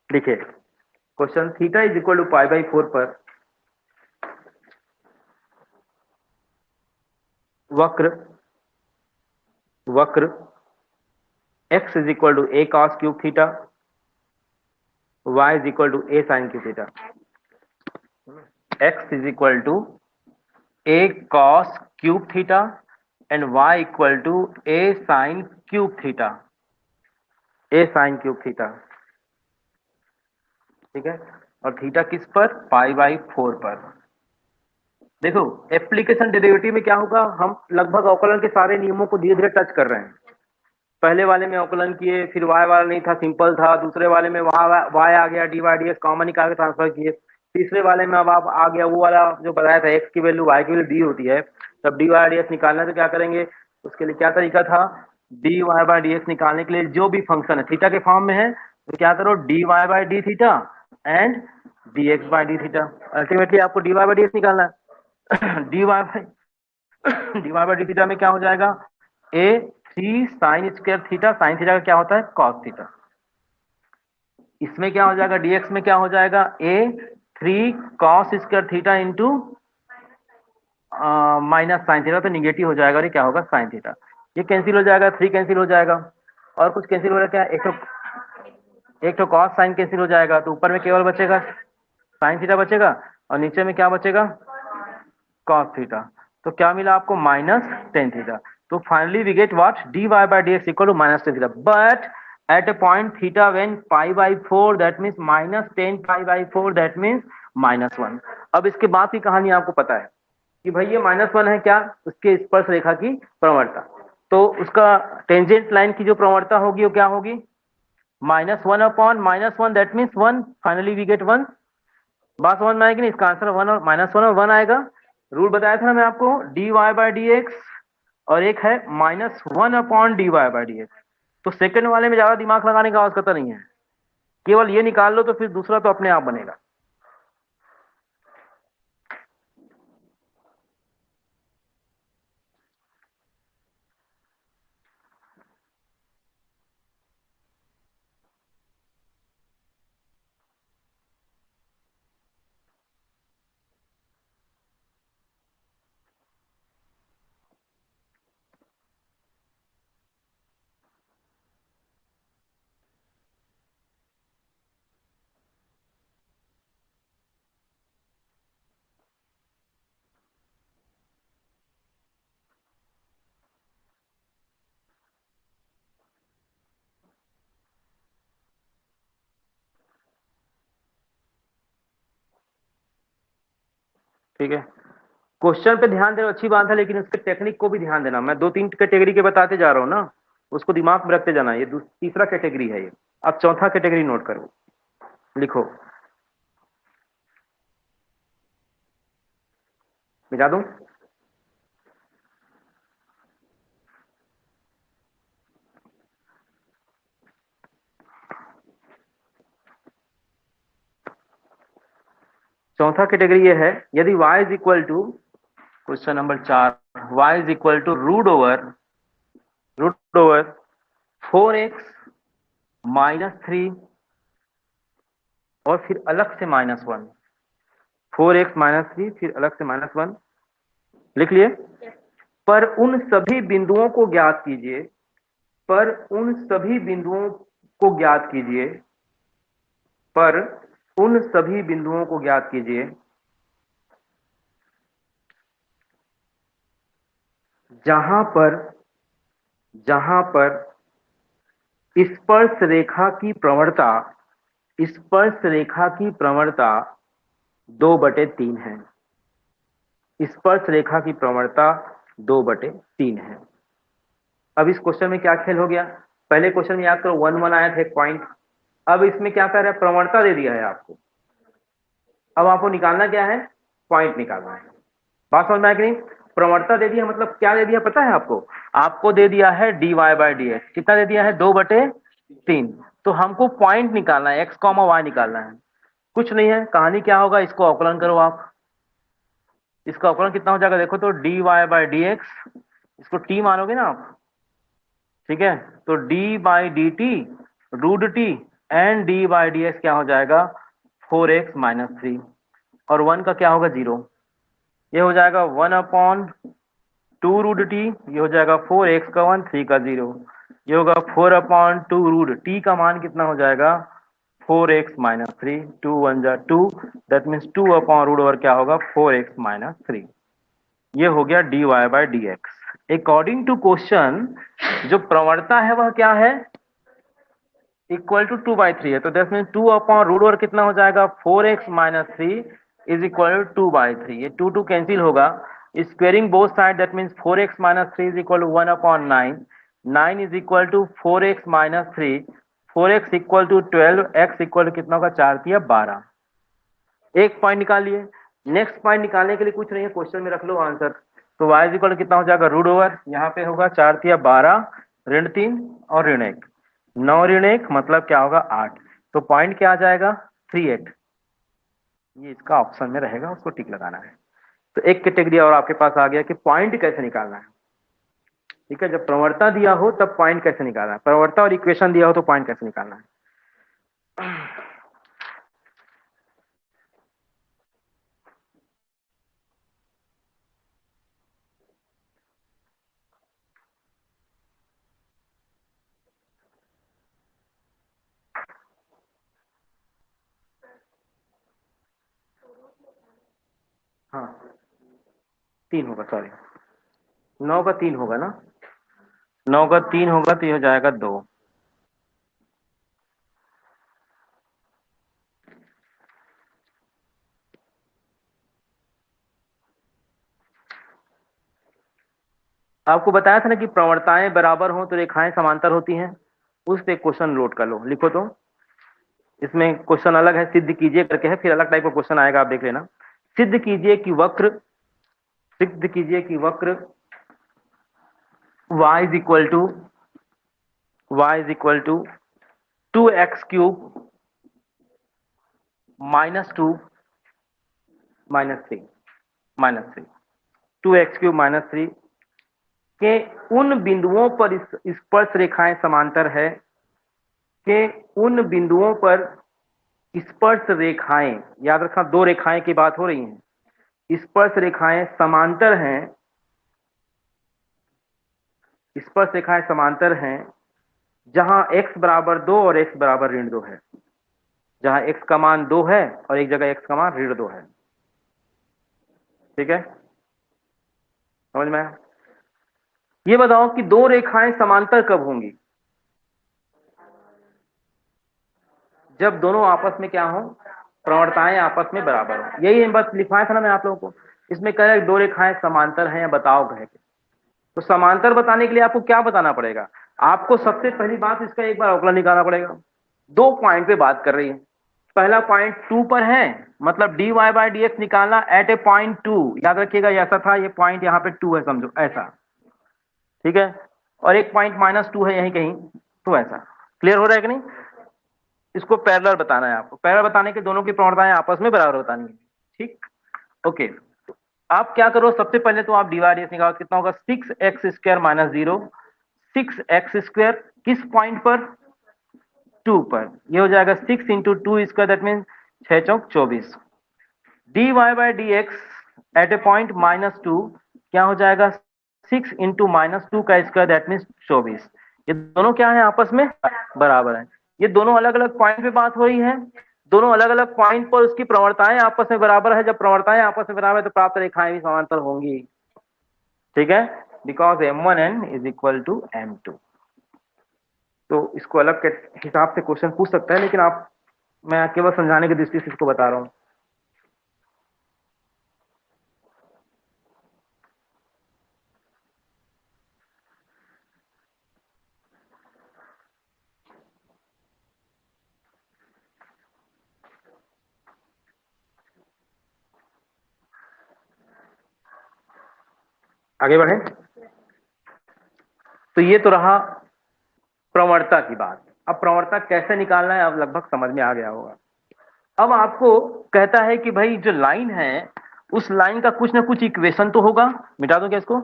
देखिए, question theta is equal to π/4 पर वक्र वक्र x is equal to a cos cube theta, y is equal to a sin cube theta. x is equal to a cos cube theta and y equal to a sin cube theta, a sin cube theta, ठीक है। और theta किस पर, π/4 पर। देखो, application derivative में क्या होगा, हम लगभग अवकलन के सारे नियमों को धीरे धीरे टच कर रहे हैं। पहले वाले में अवकलन किए, फिर y वाला नहीं था, सिंपल था। दूसरे वाले में y आ गया, dy/dx कॉमन निकाल के ट्रांसफर किए। तीसरे वाले में अब आप आ गया वो वाला जो बताया था, x की वैल्यू y की वैल्यू दी होती है, तब dy/dx निकालना है तो क्या करेंगे, उसके लिए क्या तरीका था, dy/dx निकालने के लिए जो भी फंक्शन है थीटा के फॉर्म में है तो क्या करो, dy/d theta and dx/d theta. Ultimately आपको dy/dx निकालना है। dy/d थीटा में क्या हो जाएगा, a 3 sign square theta, sine theta का क्या होता है, कॉस थीटा। इसमें क्या हो जाएगा, dx में क्या हो जाएगा, a 3 cos square theta into minus sine theta, तो निगेटिव हो जाएगा और ये क्या होगा साइन थीटा। ये कैंसिल हो जाएगा, 3 कैंसिल हो जाएगा और कुछ कैंसिल हो रहा है क्या, एक तो कॉस साइन कैंसिल हो जाएगा, तो ऊपर में केवल बचेगा साइन थीटा बचेगा और नीचे में क्या बचेगा कॉस थीटा। तो क्या मिला आपको माइनस टेन थीटा। तो finally we get what dy by dx equal to minus ten theta, but at a point theta when pi by 4 that means minus ten pi by 4 that means minus 1। अब इसके बाद की कहानी आपको पता है कि भाई ये -1 है क्या, उसके स्पर्श रेखा की प्रवणता। तो उसका टेंजेंट लाइन की जो प्रवणता होगी वो क्या होगी, -1 upon -1 that means 1, finally we get 1। बात समझ में आएगी नहीं, इसका आंसर 1 और -1 और 1 आएगा। रूल बताया था ना मैं आपको, dy बाई डी एक्स और एक है -1 upon dy by d x. तो सेकंड वाले में ज्यादा दिमाग लगाने का आवश्यकता नहीं है, केवल ये निकाल लो तो फिर दूसरा तो अपने आप बनेगा। ठीक है, क्वेश्चन पे ध्यान देना अच्छी बात है, लेकिन उसके टेक्निक को भी ध्यान देना। मैं 2-3 कैटेगरी के बताते जा रहा हूँ ना, उसको दिमाग में रखते जाना। ये तीसरा कैटेगरी है ये। अब चौथा कैटेगरी नोट करो, लिखो, मिटा दूं। चौथा कैटेगरी ये है, यदि y is equal to, question number 4, y is equal to root over 4x -3 और फिर अलग से -1, 4x -3 फिर अलग से -1, लिख लिए। पर उन सभी बिंदुओं को ज्ञात कीजिए, पर उन सभी बिंदुओं को ज्ञात कीजिए, पर उन सभी बिंदुओं को ज्ञात कीजिए जहां पर स्पर्श रेखा की प्रवणता, स्पर्श रेखा की प्रवणता 2/3 है। स्पर्श रेखा की प्रवणता 2/3 है। अब इस क्वेश्चन में क्या खेल हो गया, पहले क्वेश्चन में याद करो 1 1 आया था एक पॉइंट। अब इसमें क्या कर रहा है, प्रवणता दे दिया है आपको। अब आपको निकालना क्या है, पॉइंट निकालना है। बात समझ में आया कि नहीं। प्रवणता दे दिया मतलब क्या दे दिया पता है आपको, आपको दे दिया है dy बाई डी एक्स। कितना दे दिया है, 2/3। तो हमको पॉइंट निकालना है, x, y निकालना है। कुछ नहीं है, कहानी क्या होगा, इसको अवकलन करो आप। इसका अवकलन कितना हो जाएगा देखो तो, dy बाई डी एक्स, इसको t मानोगे ना आप, ठीक है। तो d by d t root t and d by d x क्या हो जाएगा 4x -3 और 1 का क्या होगा 0। ये हो जाएगा 1/2 रूट टी, ये हो जाएगा 4x का 1 3 का 0, ये होगा 4/2 रूट टी का मान कितना हो जाएगा 4x -3, 2 1 जा 2, दैट मीन्स 2/रूट ओवर क्या होगा 4x -3। ये हो गया dy by d x. According to question जो प्रवणता है वह क्या है, इक्वल टू 2/3 है। तो दैट मीन 2/रूट ओवर कितना हो जाएगा 4x -3 इज इक्वल टू 2/3। ये 2 कैंसिल होगा, squaring both side that means 4x -3 is equal to 1/9, 9 is equal to 4x -3, 4x equal to 12, x equal to कितना होगा 4×3 = 12। एक पॉइंट निकाल लिए। नेक्स्ट पॉइंट निकालने के लिए कुछ नहीं है, क्वेश्चन में रख लो आंसर। तो y इज इक्वल टू कितना हो जाएगा रूट ओवर, यहाँ पे होगा 4×3 = 12, ऋण 3 और ऋण 1, 9 ऋण 1 मतलब क्या होगा 8। तो पॉइंट क्या आ जाएगा 3/8। ये इसका ऑप्शन में रहेगा, उसको टिक लगाना है। तो एक कैटेगरी और आपके पास आ गया कि पॉइंट कैसे निकालना है। ठीक है, जब प्रवणता दिया हो तब पॉइंट कैसे निकालना है, प्रवणता और इक्वेशन दिया हो तो पॉइंट कैसे निकालना है। हाँ 3 होगा, सॉरी 9 का 3 होगा ना, 9 का 3 होगा तो ये हो जाएगा 2। आपको बताया था ना कि प्रवणताएं बराबर हो तो रेखाएं समांतर होती हैं। उस पे क्वेश्चन नोट कर लो, लिखो तो। इसमें क्वेश्चन अलग है, सिद्ध कीजिए करके है, फिर अलग टाइप का क्वेश्चन आएगा, आप देख लेना। सिद्ध कीजिए कि वक्र, सिद्ध कीजिए कि वक्र y is equal to, y is equal to 2x³ -2 -3 -3 2x³ -3 के उन बिंदुओं पर स्पर्श रेखाएं समांतर है, के उन बिंदुओं पर स्पर्श रेखाएं, याद रखना 2 रेखाएं की बात हो रही है, स्पर्श रेखाएं समांतर हैं, स्पर्श रेखाएं समांतर हैं जहां x बराबर 2 और x बराबर ऋण 2 है, जहां x का मान 2 है और एक जगह x का मान ऋण 2 है। ठीक है, समझ में आया? ये बताओ कि 2 रेखाएं समांतर कब होंगी? जब दोनों आपस में क्या हो, प्रवणताएं आपस में बराबर हो। यही बस लिखवाया था ना मैं आप लोगों को। इसमें कह रहा है 2 रेखाएं समांतर हैं या बताओ कह के। तो समांतर बताने के लिए आपको क्या बताना पड़ेगा? आपको सबसे पहली बात इसका एक बार अवकलन निकालना पड़ेगा। 2 पॉइंट पे बात कर रही है। पहला पॉइंट 2 पर है, मतलब dy बाय dx निकालना एट ए पॉइंट 2। याद रखिएगा ऐसा था, ये पॉइंट यहाँ पे 2 है, समझो ऐसा। ठीक है, और एक पॉइंट -2 है यहीं कहीं, तो ऐसा। क्लियर हो रहा है कि नहीं? इसको पैरेलल बताना है आपको। पैरेलल बताने के दोनों की प्रवणताएं आपस में बराबर बतानी है। ठीक, ओके। आप क्या करो, सबसे पहले तो आप dy dx निकालो, कितना होगा 6x² - 0, 6x² किस पॉइंट पर? 2 पर। ये हो जाएगा 6 इंटू 2², दैट मीन 6 चौक 24। dy by dx at a point -2 क्या हो जाएगा? 6 इंटू -2 का स्क्वायर, दैट मीन 24। ये दोनों क्या है, आपस में बराबर है। ये दोनों अलग अलग पॉइंट पे बात हो रही है, दोनों अलग अलग पॉइंट पर उसकी प्रवणताएं आपस में बराबर है। जब प्रवणताएं आपस में बराबर है तो प्राप्त रेखाएं भी समांतर होंगी। ठीक है, because m1n is equal to m2। तो इसको अलग के हिसाब से क्वेश्चन पूछ सकता है, लेकिन आप, मैं केवल समझाने की दृष्टि से इसको बता रहा हूं। आगे बढ़े। तो ये तो रहा प्रवणता की बात। अब प्रवणता कैसे निकालना है अब लगभग समझ में आ गया होगा। अब आपको कहता है कि भाई जो लाइन है, उस लाइन का कुछ ना कुछ इक्वेशन तो होगा। मिटा दूं क्या इसको?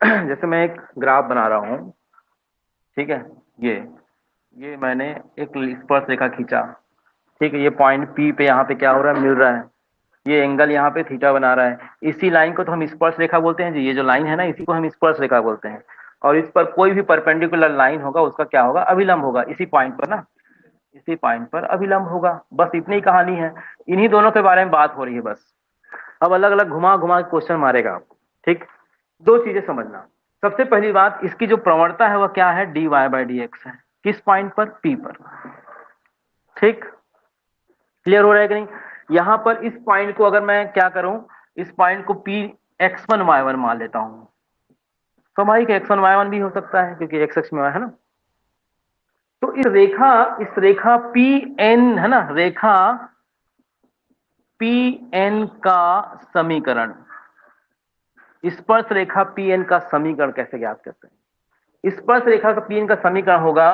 जैसे मैं एक ग्राफ बना रहा हूं, ठीक है, ये मैंने एक स्पर्श रेखा खींचा। ठीक है, ये पॉइंट P पे यहाँ पे क्या हो रहा है, मिल रहा है। ये एंगल यहाँ पे थीटा बना रहा है। इसी लाइन को तो हम स्पर्श रेखा बोलते हैं जी। ये जो लाइन है ना, इसी को हम स्पर्श रेखा बोलते हैं। और इस पर कोई भी परपेंडिकुलर लाइन होगा, उसका क्या होगा, अभिलंब होगा। इसी पॉइंट पर ना, इसी पॉइंट पर अभिलंब होगा। बस इतनी ही कहानी है। इन्हीं दोनों के बारे में बात हो रही है बस। अब अलग अलग घुमा घुमा के क्वेश्चन मारेगा आपको। ठीक, 2 चीजें समझना। सबसे पहली बात, इसकी जो प्रवणता है वह क्या है, dy बाय dx है। किस पॉइंट पर? P पर। ठीक, क्लियर हो रहा है कि नहीं? यहां पर इस पॉइंट को अगर मैं क्या करूं, इस पॉइंट को P x1 y1 मान लेता हूं। स्वाभाविक x1 y1 भी हो सकता है क्योंकि x अक्ष में है ना। तो इस रेखा PN है ना, रेखा PN का समीकरण, स्पर्श रेखा PN का समीकरण कैसे ज्ञात करते हैं? स्पर्श रेखा का PN का समीकरण होगा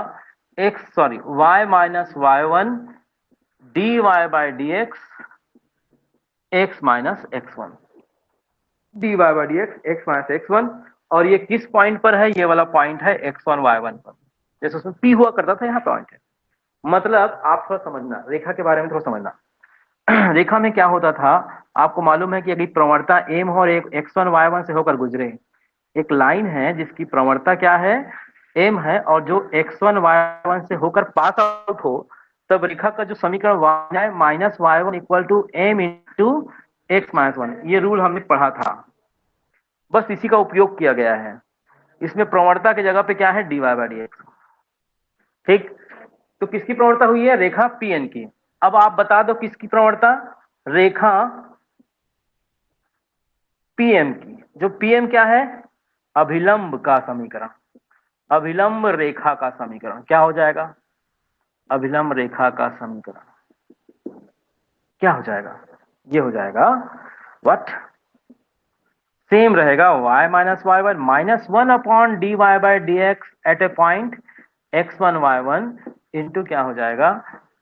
y minus y1 dy by dx x minus x1, dy by dx x minus x1। और ये किस पॉइंट पर है? ये वाला पॉइंट है x1 y1 पर, जैसे उसमें P हुआ करता था, यहाँ पॉइंट है। मतलब आप थोड़ा समझना, रेखा के बारे में थोड़ा समझना। रेखा में क्या होता था, आपको मालूम है कि अगर प्रवणता m हो और एक x1 y1 से होकर गुजरे, एक लाइन है जिसकी प्रवणता क्या है, m है, और जो x1 y1 से होकर पास आउट हो, तब रेखा का जो समीकरण y है minus y one equal to m into x minus one, ये रूल हमने पढ़ा था, बस इसी का उपयोग किया गया है। इसमें प्रवणता की जगह पे क्या है, dy बाई डी एक्स। ठीक, तो किसकी प्रवणता हुई है, रेखा पीएन की। अब आप बता दो किसकी प्रवणता, रेखा पीएम की। जो पीएम क्या है, अभिलंब का समीकरण, अभिलंब रेखा का समीकरण क्या हो जाएगा, अभिलंब रेखा का समीकरण क्या हो जाएगा, ये हो जाएगा व्हाट, सेम रहेगा y minus y one minus one upon d y by d x at a point x one y one into क्या हो जाएगा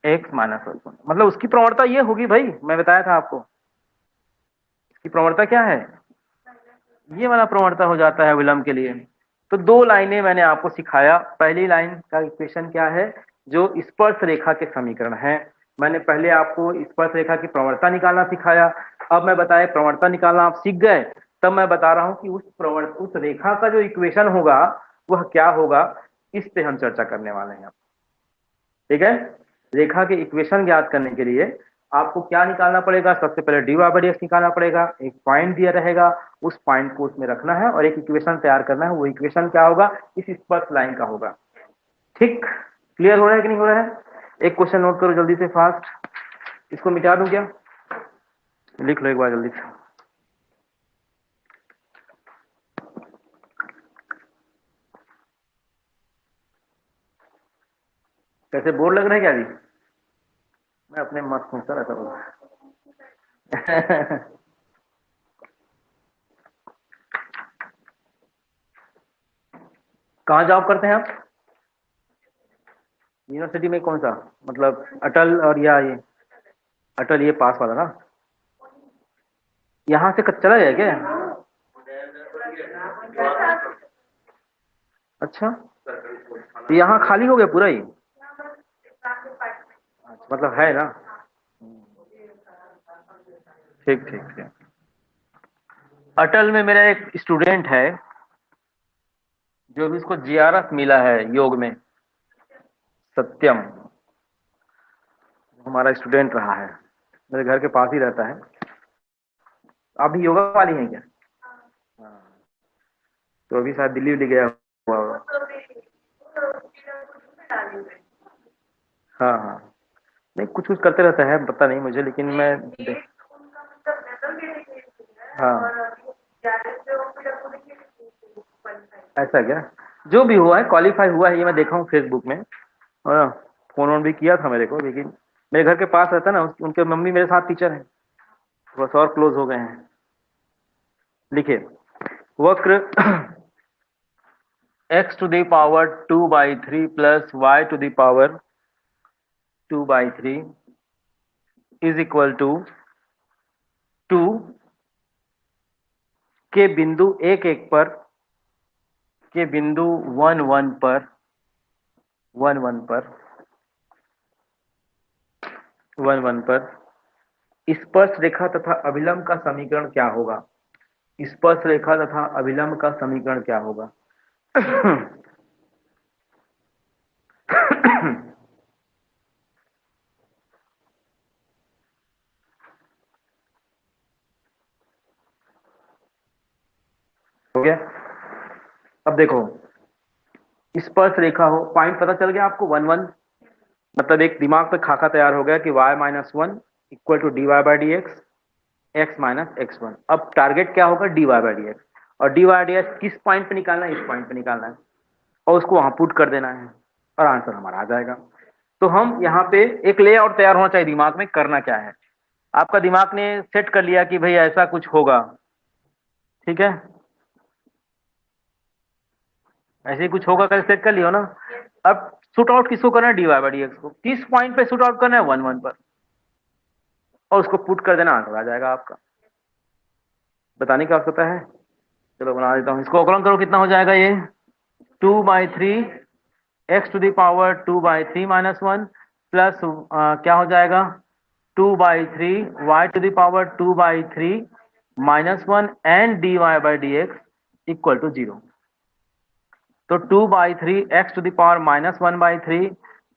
x माइनस वन। मतलब उसकी प्रवणता ये होगी भाई, मैं बताया था आपको, इसकी प्रवणता क्या है, ये वाला प्रवणता हो जाता है विलंब के लिए। तो दो लाइनें मैंने आपको सिखाया। पहली लाइन का इक्वेशन क्या है, जो स्पर्श रेखा के समीकरण है। मैंने पहले आपको स्पर्श रेखा की प्रवणता निकालना सिखाया। अब मैं बताया प्रवणता निकालना आप सीख गए, तब मैं बता रहा हूं कि उस रेखा का जो इक्वेशन होगा वह क्या होगा, इस पे हम चर्चा करने वाले हैं। ठीक है, रेखा के इक्वेशन ज्ञात करने के लिए आपको क्या निकालना पड़ेगा, सबसे पहले d y by d x निकालना पड़ेगा। एक पॉइंट दिया रहेगा, उस पॉइंट को उसमें रखना है और एक इक्वेशन तैयार करना है। वो इक्वेशन क्या होगा, इस स्पर्श लाइन का होगा। ठीक, क्लियर हो रहा है कि नहीं हो रहा है। एक क्वेश्चन नोट करो जल्दी से, फास्ट। इसको मिटा दूं क्या, लिख लो एक बार जल्दी से। कैसे बोर्ड लग रहा है क्या अभी, मैं अपने मस्त सोचता रहता हूँ। कहाँ जॉब करते हैं आप, यूनिवर्सिटी में कौन सा, मतलब अटल और या ये अटल, ये पास वाला ना, यहाँ से चला गया क्या, अच्छा, तो यहाँ खाली हो गया पूरा ही, अच्छा, मतलब है ना, ठीक ठीक ठीक। अटल में मेरा एक स्टूडेंट है जो भी इसको जीआरएफ मिला है योग में, सत्यम, हमारा स्टूडेंट रहा है, मेरे घर के पास ही रहता है। आप भी योगा वाली हैं क्या, हाँ, तो अभी शायद दिल्ली उल्ली गया हुआ होगा। हाँ हाँ, नहीं कुछ कुछ करते रहता है, पता नहीं मुझे, लेकिन मैं हाँ, ऐसा क्या, जो भी हुआ है क्वालिफाई हुआ है, ये मैं देखा हूँ फेसबुक में, और फोन वोन भी किया था मेरे को, लेकिन मेरे घर के पास रहता है ना, उनके मम्मी मेरे साथ टीचर हैं, थोड़ा सा और क्लोज हो गए हैं। लिखिए, वक्र x to the power 2 by 3 plus y to the power 2 by 3 is equal to 2 के बिंदु 1 1 पर, के बिंदु 1 1 पर, 1 1 पर, 1 1 पर स्पर्श रेखा तथा अभिलंब का समीकरण क्या होगा, स्पर्श रेखा तथा अभिलंब का समीकरण क्या होगा। हो गया, अब देखो, स्पर्श रेखा हो, पॉइंट पता चल गया आपको, 1 1, मतलब एक दिमाग पे खाका तैयार हो गया कि y minus one equal to d y by d x, x minus x one. अब टारगेट क्या होगा, d y by d x, और डी वाई डी एक्स किस पॉइंट पे निकालना है, इस पॉइंट पे निकालना है, और उसको वहां पुट कर देना है और आंसर हमारा आ जाएगा। तो हम यहाँ पे एक लेआउट तैयार होना चाहिए दिमाग में, करना क्या है, आपका दिमाग ने सेट कर लिया कि भाई ऐसा कुछ होगा, ठीक है, ऐसे ही कुछ होगा, कल सेट कर लियो ना। अब शूट आउट किसको करना है, d y by d x को, किस पॉइंट पे शूट आउट करना है, 1 1 पर, और उसको पुट कर देना, आंसर आ जाएगा आपका। बताने की आवश्यकता है, चलो बना देता हूँ इसको, अवकलन करो कितना हो जाएगा ये, 2 by 3 x to the power 2 by 3 minus one plus क्या हो जाएगा 2 by 3 y to the power 2 by 3 minus one and d y by d x equal to 0। तो 2 by 3 x to the power minus one by 3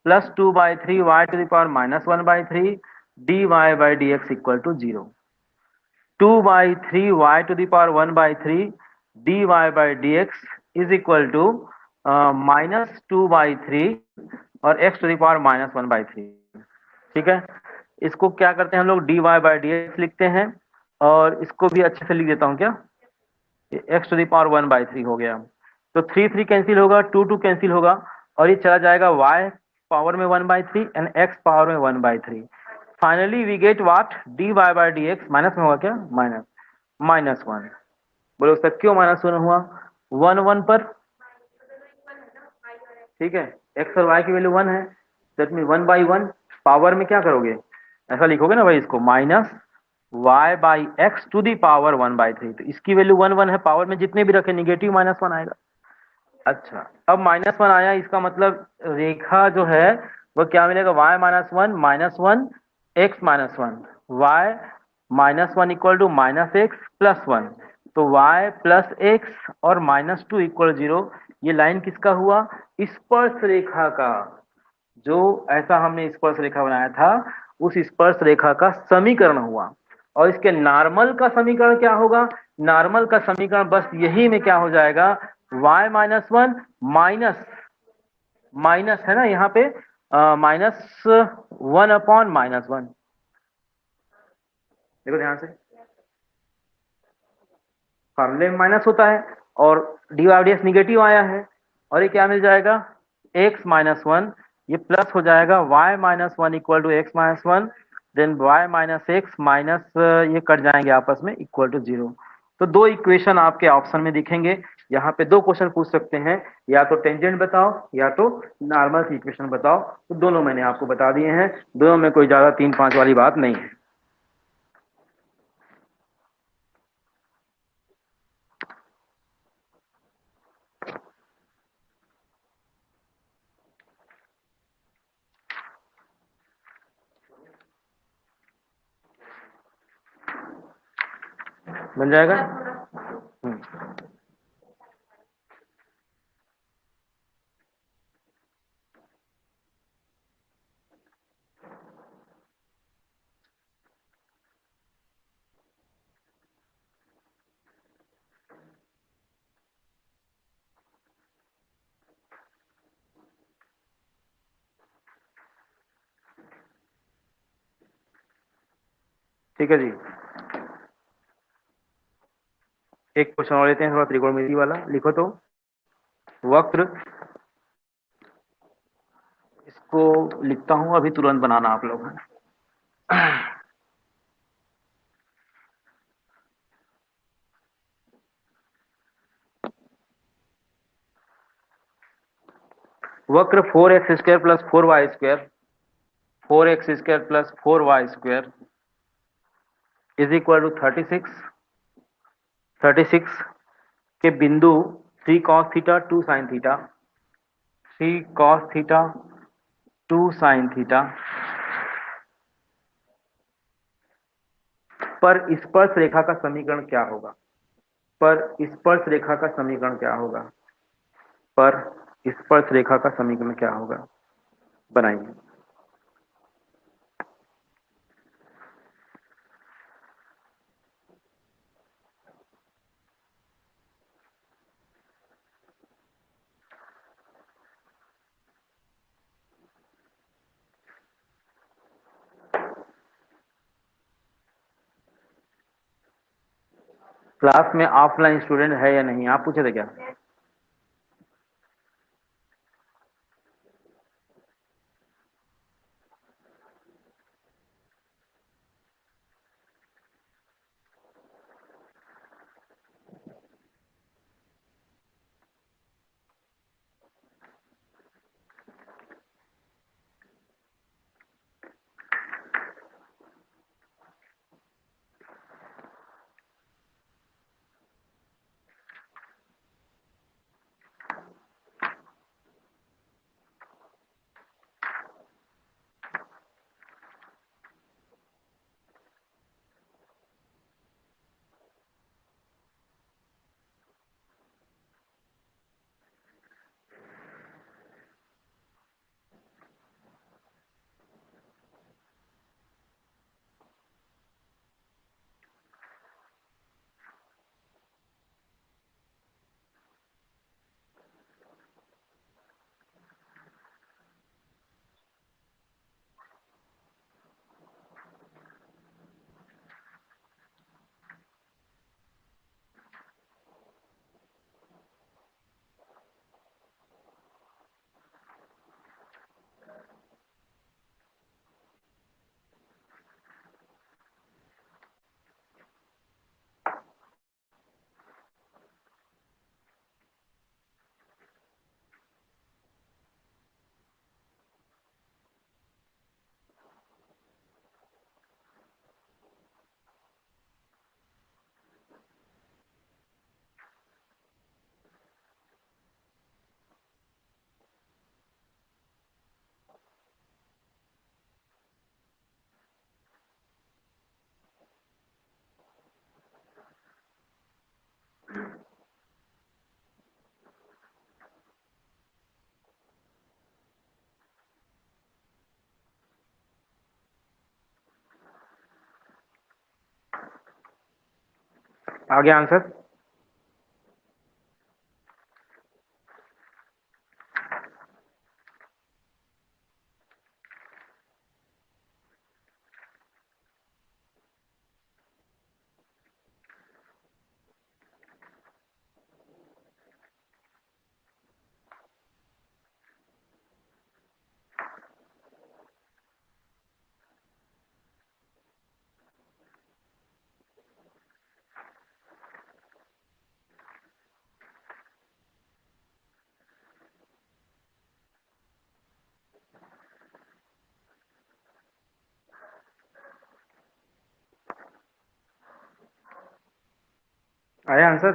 plus 2/3 y to the power -1/3 dy/dx इक्वल to 0। 2/3 y to the power 1/3 dy/dx is equal to -2/3 और x to the power -1/3। ठीक है, इसको क्या करते हैं हम लोग, dy/dx लिखते हैं, और इसको भी अच्छे से लिख देता हूं क्या, x टू द पावर 1/3 हो गया। तो 3 कैंसिल होगा, 2 कैंसिल होगा, और ये चला जाएगा y पावर में 1/3 एंड x पावर में 1/3। Finally we get what, dy/dx minus में होगा क्या, -1। बोलो सर क्यों -1 हुआ, 1 पर, ठीक है, x और y की वैल्यू 1 है, दैट मीन 1/1 पावर में क्या करोगे, ऐसा लिखोगे ना भाई, इसको -y/x टू दी पावर 1/3। तो इसकी वैल्यू 1 है, पावर में जितने भी रखे नेगेटिव -1 आएगा। अच्छा, अब -1 आया, इसका मतलब रेखा जो है वो क्या मिलेगा, y -1 -1 x -1 y -1 equal to -x plus 1। तो y प्लस x और -2 इक्वल 0। ये लाइन किसका हुआ, स्पर्श रेखा का। जो ऐसा हमने स्पर्श रेखा बनाया था, उस स्पर्श रेखा का समीकरण हुआ। और इसके नॉर्मल का समीकरण क्या होगा, नॉर्मल का समीकरण बस यही में क्या हो जाएगा, y -1 माइनस माइनस है ना यहाँ पे, -1 अपॉन -1। देखो ध्यान से, फॉर्मूले में माइनस होता है और डी/dx निगेटिव आया है, और ये क्या मिल जाएगा, x -1, ये प्लस हो जाएगा y -1 equal to x -1, then y -x minus ये कट जाएंगे आपस में, इक्वल टू 0। तो दो इक्वेशन आपके ऑप्शन में दिखेंगे। यहाँ पे दो क्वेश्चन पूछ सकते हैं, या तो टेंजेंट बताओ या तो नॉर्मल की इक्वेशन बताओ। तो दोनों मैंने आपको बता दिए हैं, दोनों में कोई ज्यादा 3-5 वाली बात नहीं है। बन जाएगा। ठीक है जी, एक क्वेश्चन और लेते हैं, थोड़ा त्रिकोणमिति वाला। लिखो तो, वक्र, इसको लिखता हूं अभी, तुरंत बनाना आप लोग। वक्र 4x² plus 4y² 4x² plus 4y² is equal to 36। 36 के बिंदु 3 cos theta 2 sin theta 3 cos theta 2 sin theta पर स्पर्श रेखा का समीकरण क्या होगा, पर स्पर्श रेखा का समीकरण क्या होगा, पर स्पर्श रेखा का समीकरण क्या होगा, बनाइए। क्लास में ऑफलाइन स्टूडेंट है या नहीं, आप पूछे थे क्या? आ गया आंसर? आया answer?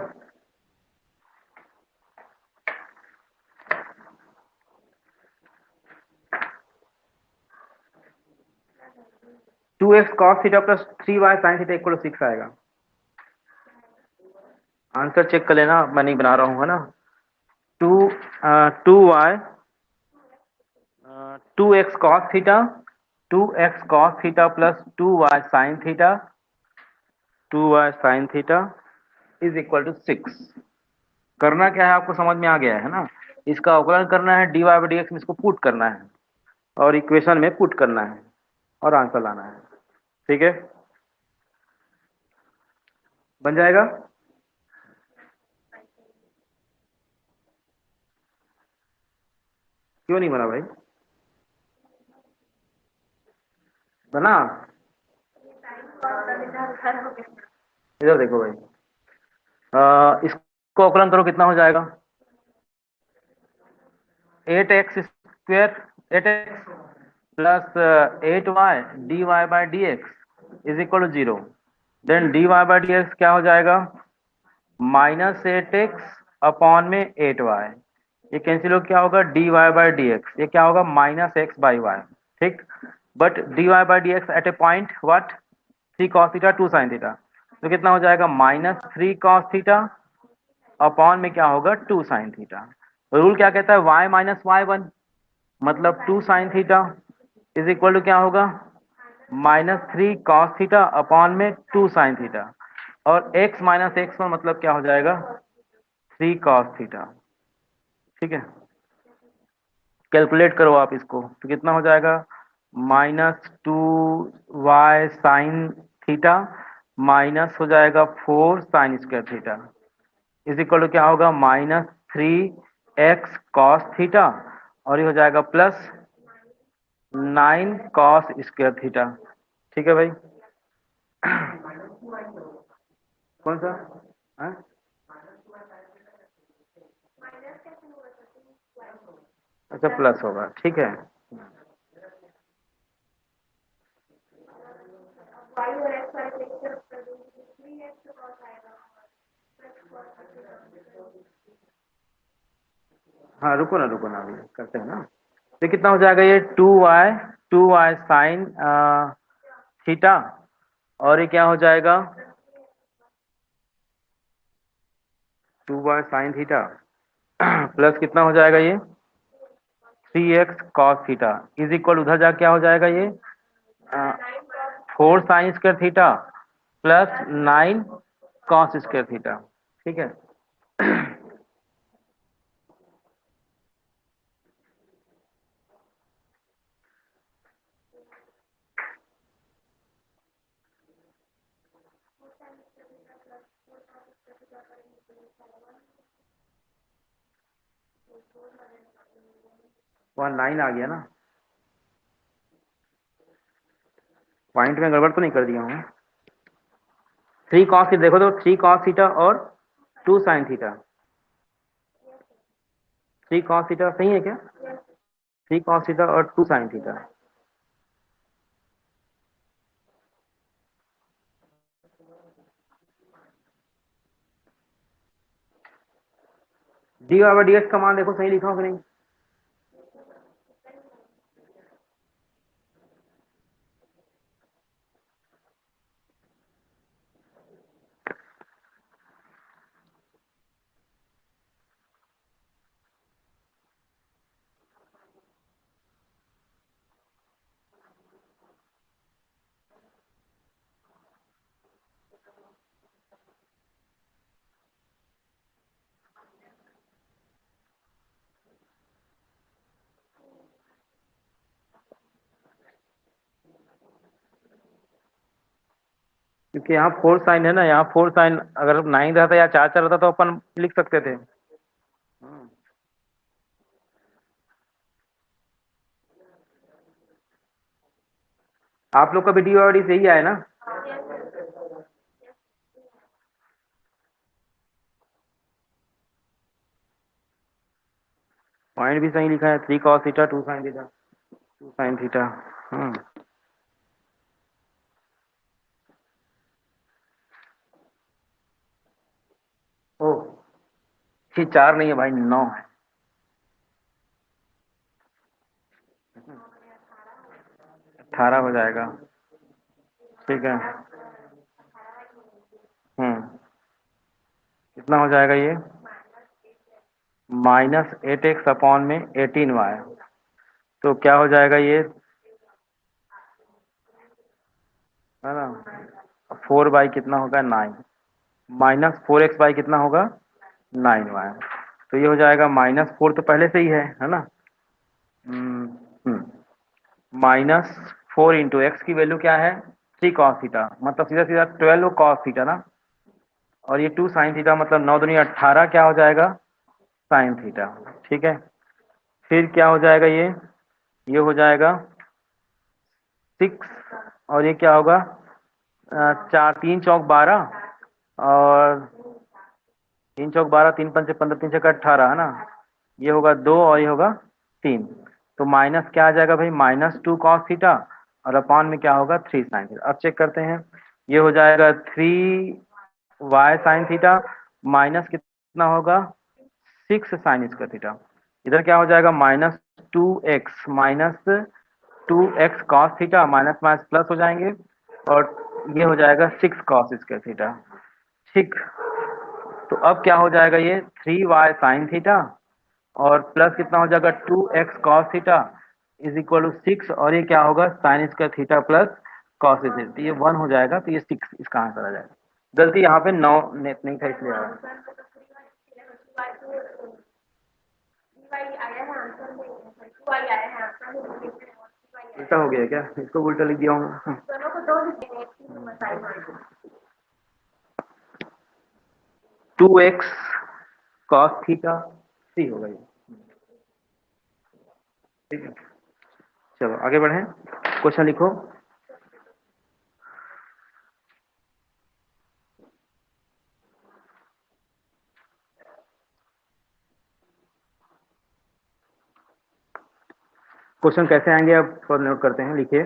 Two x cos theta plus 3y sine theta equal to 6 आएगा। आंसर चेक कर लेना, मैं नहीं बना रहा हूँ, है ना। Two two y 2x cos theta 2x cos theta plus 2y sin theta 2y sin theta is equal to 6। करना क्या है आपको समझ में आ गया है ना। इसका अवकलन करना है, dy बाई dx में इसको पुट करना है और इक्वेशन में पुट करना है और आंसर लाना है। ठीक है, बन जाएगा। क्यों नहीं बना भाई? बना। इधर देखो भाई, इसको अवकलन करो, कितना हो जाएगा? 8x square 8x plus 8y dy by dx is equal to 0। Then dy by dx क्या हो जाएगा? -8x अपॉन में 8y। ये कैंसिल हो, क्या होगा? dy बाई dx, ये क्या होगा? -x by y। ठीक, but dy by dx at a point what? 3 cos theta 2 sin theta, तो कितना हो जाएगा? -3 cos थीटा अपॉन में क्या होगा? 2 sin थीटा। रूल क्या कहता है? y माइनस y1 मतलब 2 sin theta is equal to क्या होगा? -3 cos थीटा अपॉन में 2 sin थीटा, और x माइनस x1 मतलब क्या हो जाएगा? 3 cos थीटा। ठीक है, कैलकुलेट करो आप इसको, तो कितना हो जाएगा? -2y साइन थीटा माइनस हो जाएगा 4 sine square theta is equal to क्या होगा? -3x cos थीटा, और ये हो जाएगा प्लस 9 cos स्क्वायर थीटा। ठीक है भाई। कौन सा? हाँ? अच्छा, प्लस होगा, ठीक है। 'हाँ रुको ना अभी करते हैं ना। तो कितना हो जाएगा? ये 2y साइन थीटा, और ये क्या हो जाएगा? 2y साइन थीटा प्लस कितना हो जाएगा? ये 3x cos theta is equal, उधर जा क्या हो जाएगा? ये 4 sine square theta plus 9 cos square theta. ठीक है। 9 आ गया ना? पॉइंट में गड़बड़ तो नहीं कर दिया हूँ? 3 cos थीटा देखो तो 3 cos थीटा और 2 साइन थीटा। 3 cos थीटा सही है क्या? 3 cos थीटा और 2 sine theta. D by d x का मान देखो सही लिखा हो कि नहीं? क्योंकि यहाँ 4 साइन है ना, यहाँ 4 साइन अगर 9 रहता या 4 रहता तो अपन लिख सकते थे। आप लोग का भी डी सही आया ना? पॉइंट भी सही लिखा है, 3 cos theta 2 sin theta 2 sin theta. ओ ये 4 नहीं है भाई, 9 है। 18 हो जाएगा। ठीक है। कितना हो जाएगा ये? -8x अपॉन में 18y। तो क्या हो जाएगा ये, है ना? 4 बाई कितना होगा, 9। -4x बाई कितना होगा, 9y। तो ये हो जाएगा -4, तो पहले से ही है ना? -4 इंटू एक्स की वैल्यू क्या है, 3 cos थीटा, मतलब सीधा सीधा 12 cos थीटा ना। और ये 2 sin थीटा, मतलब 9 दूनी 18 क्या हो जाएगा, sin थीटा। ठीक है। फिर क्या हो जाएगा ये हो जाएगा 6, और ये क्या होगा, 4 3 चौक 12, और 3 चौक 12, 3 पंचे 15, 3 छक्का 18, है ना? ये होगा 2 और ये होगा 3। तो माइनस क्या आ जाएगा भाई, -2 cos थीटा, और अपान में क्या होगा, 3 sin थीटा। अब चेक करते हैं, ये हो जाएगा 3y sin थीटा, माइनस कितना होगा, 6 sin स्क्वायर थीटा। इधर क्या हो जाएगा, -2x cos theta, minus minus plus हो जाएंगे, और ये हो जाएगा 6 cos स्क्वायर थीटा। ठीक। तो अब क्या हो जाएगा, ये 3y sin थीटा, और प्लस कितना हो जाएगा, 2x cos theta is equal to 6, और ये क्या होगा, sine square theta plus cos theta. तो ये 1 हो जाएगा, तो ये 6 इसका आंसर आ जाएगा। गलती यहाँ पे 9 नेट नहीं था, इसलिए आया। उल्टा हो गया क्या, इसको उल्टा लिख दिया हूँ। 2x cos थीटा 3 होगा ये। ठीक है, चलो आगे बढ़ें, क्वेश्चन लिखो। क्वेश्चन कैसे आएंगे अब थोड़ा नोट करते हैं, लिखिए।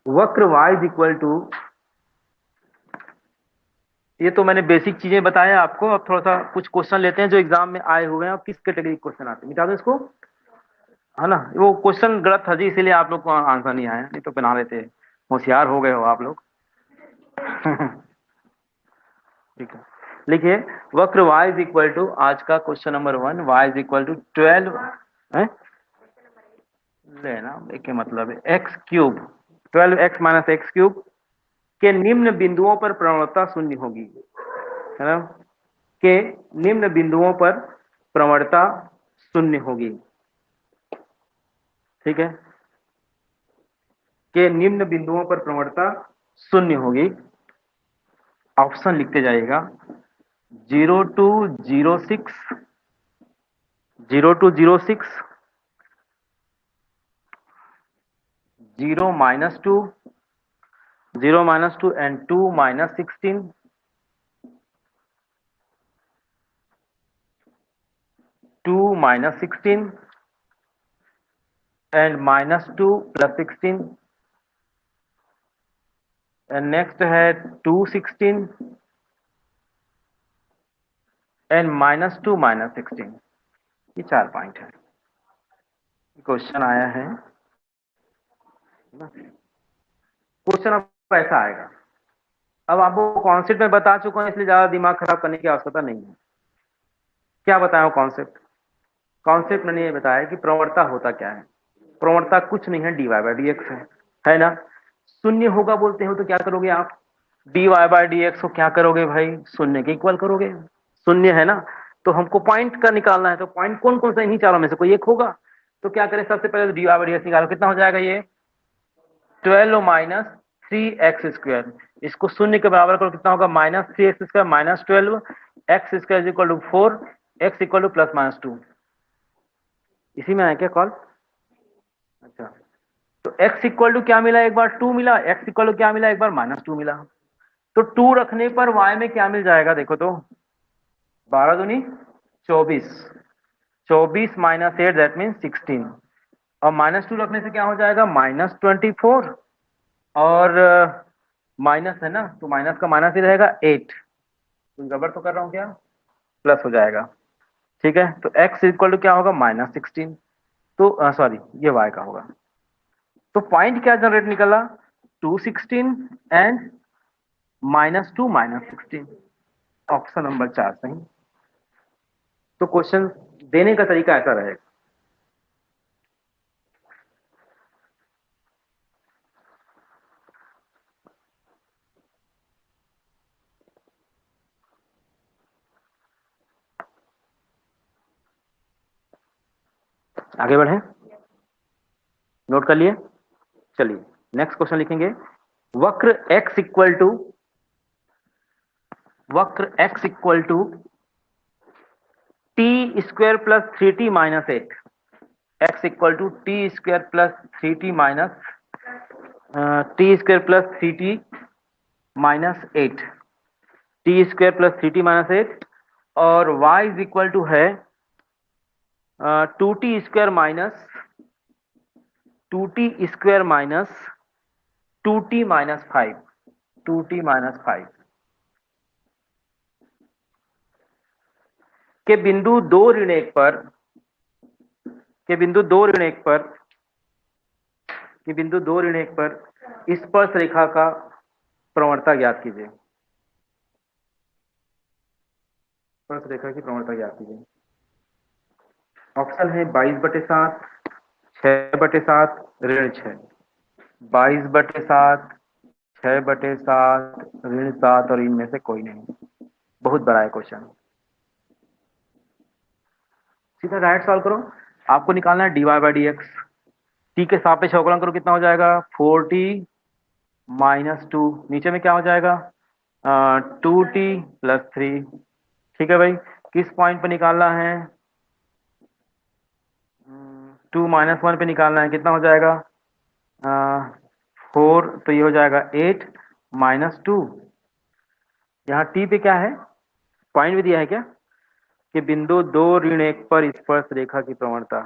वक्र y इज इक्वल टू, ये तो मैंने बेसिक चीजें बताया आपको। अब थोड़ा सा कुछ क्वेश्चन लेते हैं जो एग्जाम में आए हुए हैं, और किस कैटेगरी के क्वेश्चन आते हैं, मिटा दो इसको, है ना? वो क्वेश्चन गलत था जी, इसीलिए आप लोग को आंसर नहीं आया, नहीं तो बना लेते। होशियार हो गए हो आप लोग। ठीक है, लिखिए। वक्र y इज इक्वल टू, आज का question number 1, y is equal to 12 है लेना, एक मतलब है x cube, 12x minus x cube के निम्न बिंदुओं पर प्रवणता शून्य होगी, है ना? के निम्न बिंदुओं पर प्रवणता शून्य होगी। ठीक है, के निम्न बिंदुओं पर प्रवणता शून्य होगी। ऑप्शन लिखते जाइएगा, 0 to 06, 0 to 06, 0 minus 2, 0 minus 2 and 2 minus 16, 2 minus 16 and minus 2 plus 16, and next है 216 and minus 2 minus 16। ये 4 पॉइंट है, क्वेश्चन आया है। क्वेश्चन अब ऐसा आएगा, अब आपको कॉन्सेप्ट में बता चुका हूं, इसलिए ज्यादा दिमाग खराब करने की आवश्यकता नहीं है। क्या बताया कॉन्सेप्ट? कॉन्सेप्ट मैंने ये बताया कि प्रवणता होता क्या है। प्रवणता कुछ नहीं है, dy बाई डी एक्स है ना? शून्य होगा बोलते हो तो क्या करोगे आप, dy बाई डी एक्स को क्या करोगे भाई, शून्य के इक्वल करोगे। शून्य है ना, तो हमको पॉइंट का निकालना है, तो पॉइंट कौन कौन सा, इन्हीं चारों में से कोई एक होगा। तो क्या करें, सबसे पहले dy बाई डी एक्स निकालो, कितना हो जाएगा ये, 12 माइनस 3x स्क्वायर। इसको शून्य के बराबर करो, कितना होगा -3x² -12 x² is equal to 4 x equal to +-2। इसी में है क्या कॉल? अच्छा, तो x इक्वल टू क्या मिला, एक बार 2 मिला, x इक्वल टू क्या मिला, एक बार -2 मिला। तो 2 रखने पर y में क्या मिल जाएगा, देखो तो 12 दूनी 24, 24 -8 दैट मीन 16, और -2 रखने से क्या हो जाएगा -24, और माइनस है ना, तो माइनस का माइनस ही रहेगा 8। तो गड़बड़ तो कर रहा हूँ क्या? प्लस हो जाएगा। ठीक है, तो x इक्वल टू क्या होगा -16, तो सॉरी ये y का होगा। तो पॉइंट क्या जनरेट निकला, 216 एंड -2 -16, ऑप्शन नंबर 4 सही। तो क्वेश्चन देने का तरीका ऐसा रहेगा। आगे बढ़े, नोट कर लिए, चलिए नेक्स्ट क्वेश्चन लिखेंगे। वक्र x equal to t² plus 3t minus 8, x equal to t² plus 3t minus t² plus 3t minus 8, t² plus 3t minus 8, और y इज इक्वल टू है 2t² minus 2t² minus 2t minus 5, 2t minus 5 के बिंदु 2 ऋण 1 पर, के बिंदु 2 ऋण 1 पर, के बिंदु 2 ऋण 1 पर स्पर्श रेखा का प्रवणता ज्ञात कीजिए। स्पर्श रेखा की प्रवणता ज्ञात कीजिए। ऑप्शन है 22/7, 6/7, ऋण 6, 22/7, 6/7, ऋण 7, और इनमें से कोई नहीं। बहुत बड़ा है क्वेश्चन, सीधा डायरेक्ट सॉल्व करो। आपको निकालना है dy/dx, t के सापेक्ष अवकलन करो, कितना हो जाएगा 4t -2, नीचे में क्या हो जाएगा 2t + 3। ठीक है भाई, किस पॉइंट पे निकालना है, 2 -1 पे निकालना है, कितना हो जाएगा 4, तो ये हो जाएगा 8 -2। यहाँ t पे क्या है, पॉइंट भी दिया है क्या, कि बिंदु 2 ऋण 1 पर स्पर्श रेखा की प्रवणता।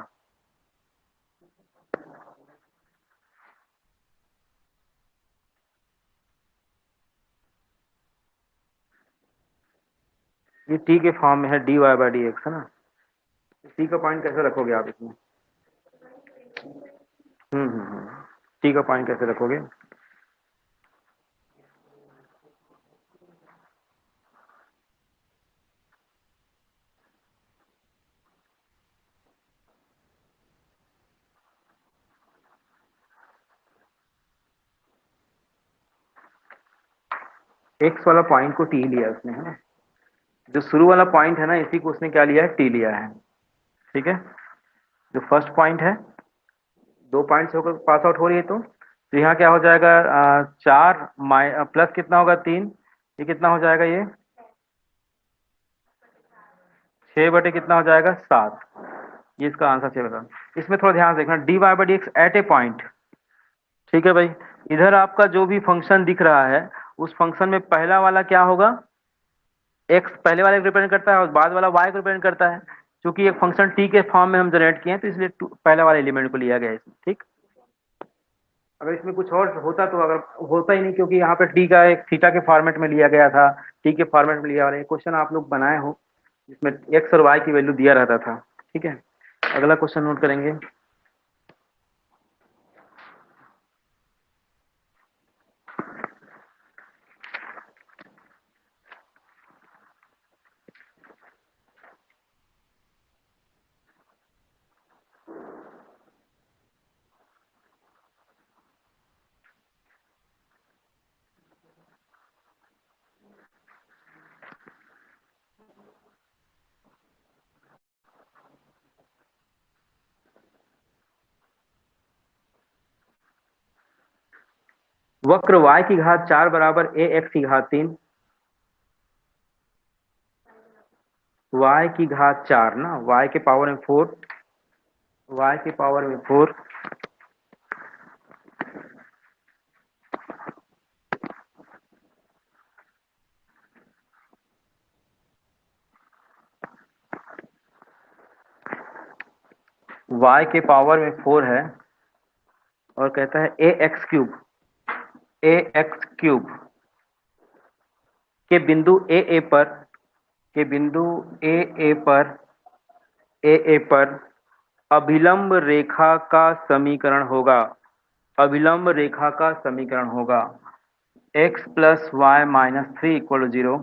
ये t के फॉर्म में है, dy/dx है ना। t का पॉइंट कैसे रखोगे आप इसमें, t का पॉइंट कैसे रखोगे। x वाला पॉइंट को t लिया उसने, है ना, जो शुरू वाला पॉइंट है ना, इसी को उसने क्या लिया है, t लिया है। ठीक है, जो फर्स्ट पॉइंट है, 2 पॉइंट से होकर पास आउट हो रही है, तो यहाँ क्या हो जाएगा 4 प्लस कितना होगा 3, ये कितना हो जाएगा, ये 6 बटे कितना हो जाएगा 7, ये इसका आंसर 6 बटा। इसमें थोड़ा ध्यान से देखना, dy/dx एट ए पॉइंट। ठीक है भाई, इधर आपका जो भी फंक्शन दिख रहा है, उस फंक्शन में पहला वाला क्या होगा, x पहले वाले को रिप्रेजेंट करता है और बाद वाला y को रिप्रेजेंट करता है। क्योंकि एक फंक्शन t के फॉर्म में हम जनरेट किए हैं, तो इसलिए पहला वाला एलिमेंट को लिया गया है इसमें। ठीक, अगर इसमें कुछ और होता तो, अगर होता ही नहीं, क्योंकि यहाँ पे t का एक थीटा के फॉर्मेट में लिया गया था, t के फॉर्मेट में लिया, और एक क्वेश्चन आप लोग बनाए हो जिसमें x और y की वैल्यू दिया रहता था। ठीक है, अगला क्वेश्चन नोट करेंगे। वक्र y की घात 4 बराबर a x की घात 3, y की घात 4 ना, y के पावर में 4, y के पावर में 4, y के पावर में 4 है और कहता है ए एक्स क्यूब के बिंदु ए पर, के बिंदु ए पर, ए पर अभिलंब रेखा का समीकरण होगा, अभिलंब रेखा का समीकरण होगा x plus y minus three equal to zero,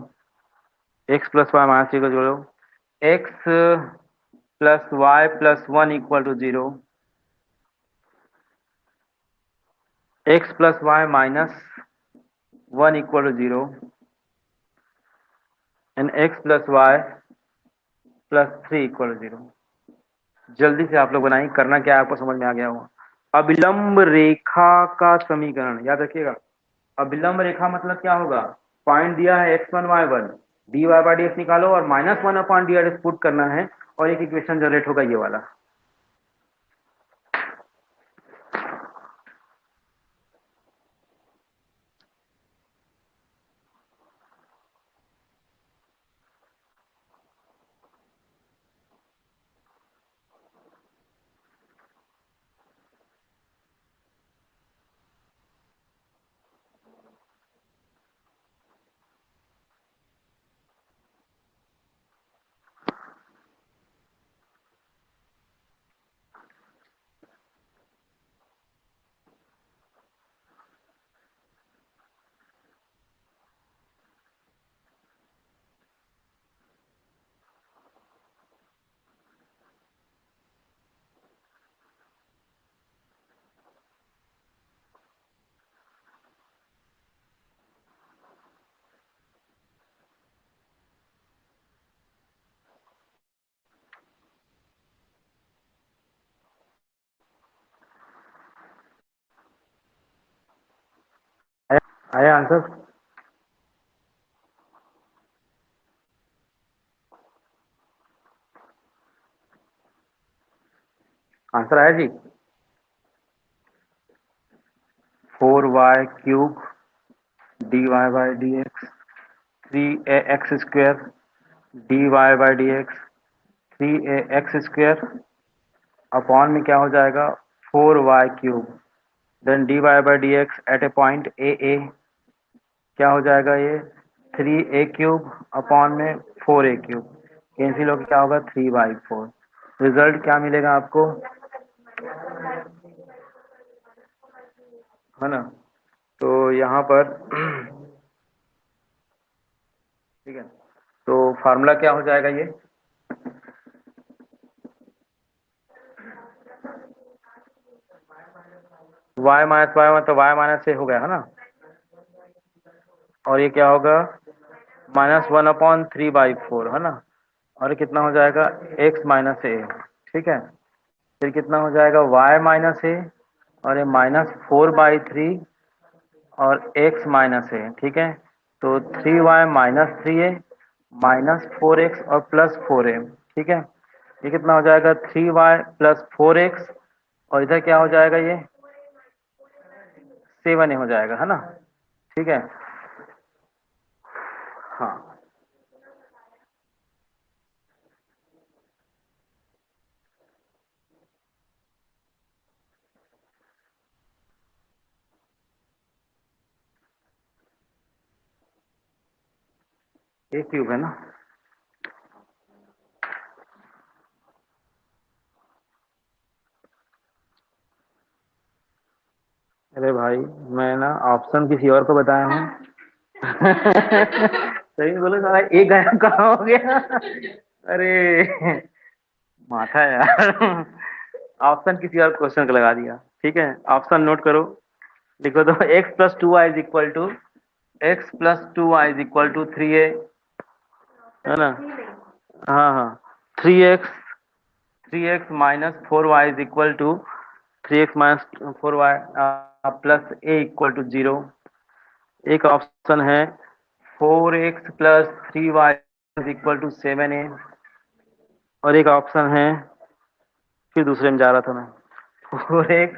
x plus y minus three equal to zero, x plus y plus one equal to zero, x plus y minus one equal to zero and x plus y plus three equal to zero. जल्दी से आप लोग बनाइए, करना क्या है आपको समझ में आ गया होगा। अभिलंब रेखा का समीकरण याद रखिएगा। अभिलंब रेखा मतलब क्या होगा, पॉइंट दिया है x1 y1, dy by d x निकालो और minus one upon D x put करना है और एक इक्वेशन जनरेट होगा ये वाला। आया आंसर? आंसर आया जी। 4y cube dy by d x, 3ax square dy by d x, 3ax square upon में क्या हो जाएगा 4y cube, then dy by d x at a point a क्या हो जाएगा ये 3a क्यूब अपॉन में 4a क्यूब, कैंसिल होकर क्या होगा 3/4। रिजल्ट क्या मिलेगा आपको, है ना। तो यहाँ पर ठीक है, तो फार्मूला क्या हो जाएगा ये, y माइनस वाई मतलब y माइनस ए हो गया है ना, और ये क्या होगा -1/3/4 है ना, और ये कितना हो जाएगा x माइनस ए, ठीक है। फिर कितना हो जाएगा y माइनस ए और ये -4/3 और x माइनस ए, ठीक है। तो 3y minus 3a minus 4x और प्लस 4a, ठीक है। ये कितना हो जाएगा 3y प्लस 4x और इधर क्या हो जाएगा ये 7a हो जाएगा, है ना, ठीक है। हाँ ए क्यूब है ना, अरे भाई मैं ना ऑप्शन किसी और को बताया हूँ। सही बोलो सारा एक गायब कहाँ हो गया। अरे माथा यार, ऑप्शन किसी और क्वेश्चन को लगा दिया, ठीक है। ऑप्शन नोट करो, लिखो तो x plus two y is equal to, x plus two y is equal to 3a, है ना। हाँ हाँ, 3x minus 4y is equal to 3x minus 4y plus a equal to 0, एक ऑप्शन है 4x plus 3y is equal to 7a, और एक option है, फिर दूसरे में जा रहा था मैं, 4x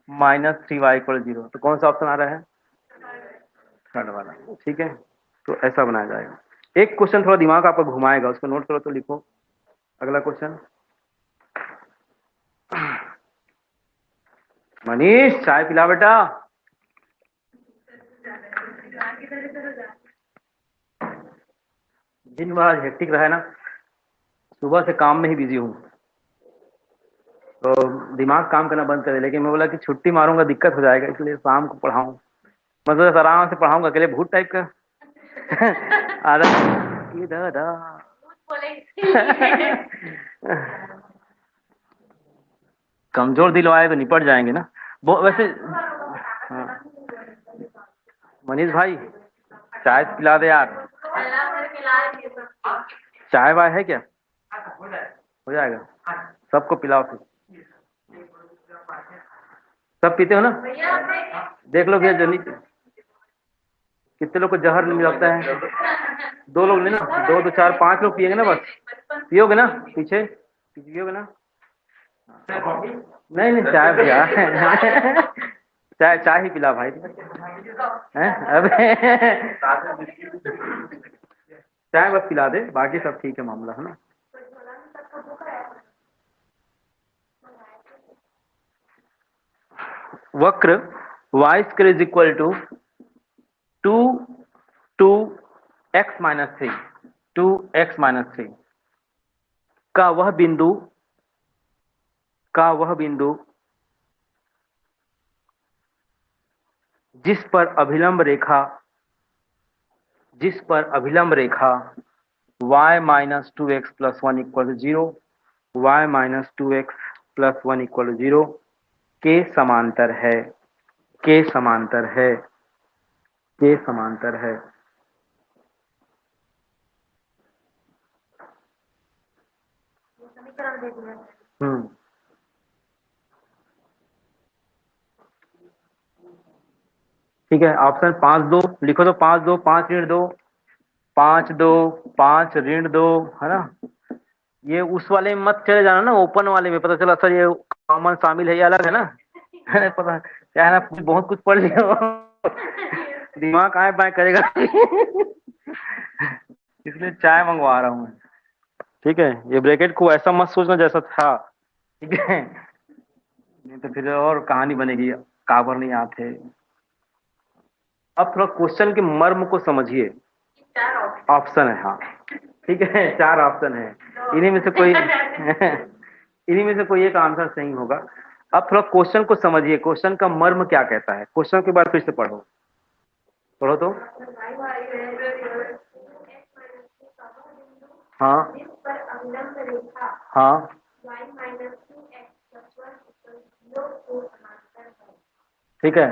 माइनस 3y इक्वल 0। तो कौन सा ऑप्शन आ रहा है? थर्ड वाला। ठीक है, तो ऐसा बनाया जाएगा। एक क्वेश्चन थोड़ा दिमाग आपका घुमाएगा, उसको नोट करो तो लिखो। अगला क्वेश्चन। मनीष चाय पिला बेटा। दिन भर आज हेक्टिक रहा है ना, सुबह से काम में ही बिजी हूँ, तो दिमाग काम करना बंद कर दे। लेकिन मैं बोला कि छुट्टी मारूंगा दिक्कत हो जाएगा, इसलिए शाम को पढ़ाऊं, मतलब आराम से पढ़ाऊंगा, अकेले भूत टाइप का। आधा दादा कमजोर दिल आए तो निपट जाएंगे ना। वो वैसे हाँ। मनीष भाई चाय पिला दे यार। चाय वाय है क्या? हो जाएगा, सबको पिलाओ फिर। सब पीते हो ना? देख लो भैया, जल्दी कितने लोग को जहर नहीं लगता है? 2 लोग लेना, 2 2 4 5 लोग पिएंगे ना बस। पियोगे ना? पीछे पियोगे ना? नहीं नहीं, चाय भैया चाय चाय ही पिला भाई। हैं अबे चाय बस पिला दे, बाकी सब ठीक है मामला, है ना। वक्र y square is equal to 2x minus 3, 2x minus 3 का वह बिंदु जिस पर अभिलंब रेखा y minus 2x plus 1 equal 0, y minus 2x plus 1 equal 0 के समांतर है, के समांतर है, के समांतर है। ठीक है, ऑप्शन 5 2 लिखो तो 5 2 5 ऋण 2, 5 2 5 ऋण 2, है ना। ये उस वाले में मत चले जाना ना, ओपन वाले में। पता चला सर ये कॉमन शामिल है, ये अलग है ना। पता क्या है ना, बहुत कुछ पढ़ लिया दिमाग आए बाएं करेगा इसलिए चाय मंगवा रहा हूँ मैं। ठीक है, ये ब्रैकेट को ऐसा मत सोचना जैसा था, ठीक है, नहीं तो फिर और कहानी बनेगी, काबर नहीं आते। अब थोड़ा क्वेश्चन के मर्म को समझिए। ऑप्शन है, हाँ ठीक है, 4 ऑप्शन है, इन्हीं में से कोई इन्हीं में से कोई एक आंसर सही होगा। अब थोड़ा क्वेश्चन को समझिए, क्वेश्चन का मर्म क्या कहता है। क्वेश्चन के बाद फिर से पढ़ो, पढ़ो तो। हाँ हाँ ठीक है,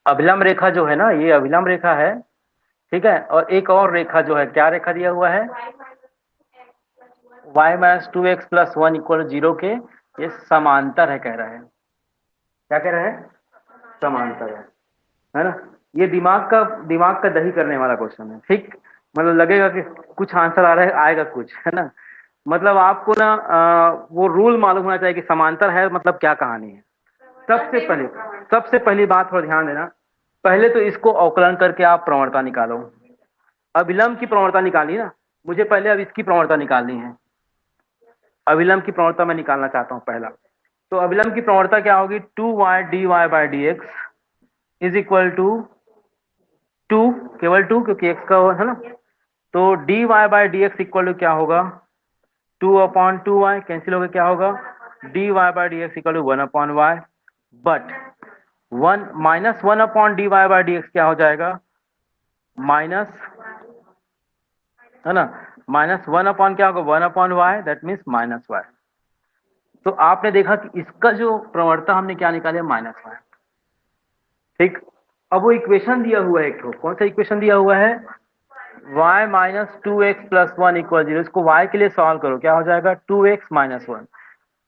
अभिलंब रेखा जो है ना, ये अभिलंब रेखा है, ठीक है। और एक और रेखा जो है, क्या रेखा दिया हुआ है? y minus 2x plus 1 equal 0 के ये समांतर है, कह रहा है। क्या कह रहा है? समांतर है ना। ये दिमाग का दही करने वाला क्वेश्चन है, ठीक। मतलब लगेगा कि कुछ आंसर आ रहा है, आएगा कुछ, है ना। मतलब आपको ना वो रूल मालूम होना चाहिए कि समांतर है मतलब क्या कहानी है। सबसे पहली बात और ध्यान देना, पहले तो इसको अवकलन करके आप प्रवणता निकालो। अभिलंब की प्रवणता निकाली ना, मुझे पहले अब इसकी प्रवणता निकालनी है। अभिलंब की प्रवणता मैं निकालना चाहता हूं पहला। तो अभिलंब की प्रवणता क्या होगी? 2y dy by d x is equal to 2, केवल 2 क्योंकि x का है ना। तो dy by d x equal to क्या होगा? 2 अपॉन 2y कैंसिल होगा, क्या होगा? dy by d x equal to 1 upon y, but 1 minus 1 upon dy by d x क्या हो जाएगा? माइनस, है ना, माइनस 1 अपॉन क्या होगा? 1 upon y, that means minus y। तो आपने देखा कि इसका जो प्रवणता हमने क्या निकाले? माइनस y, ठीक। अब वो इक्वेशन दिया हुआ है एक, कौन सा इक्वेशन दिया हुआ है? y minus 2x plus 1 equal 0। इसको y के लिए सॉल्व करो, क्या हो जाएगा? 2x माइनस 1,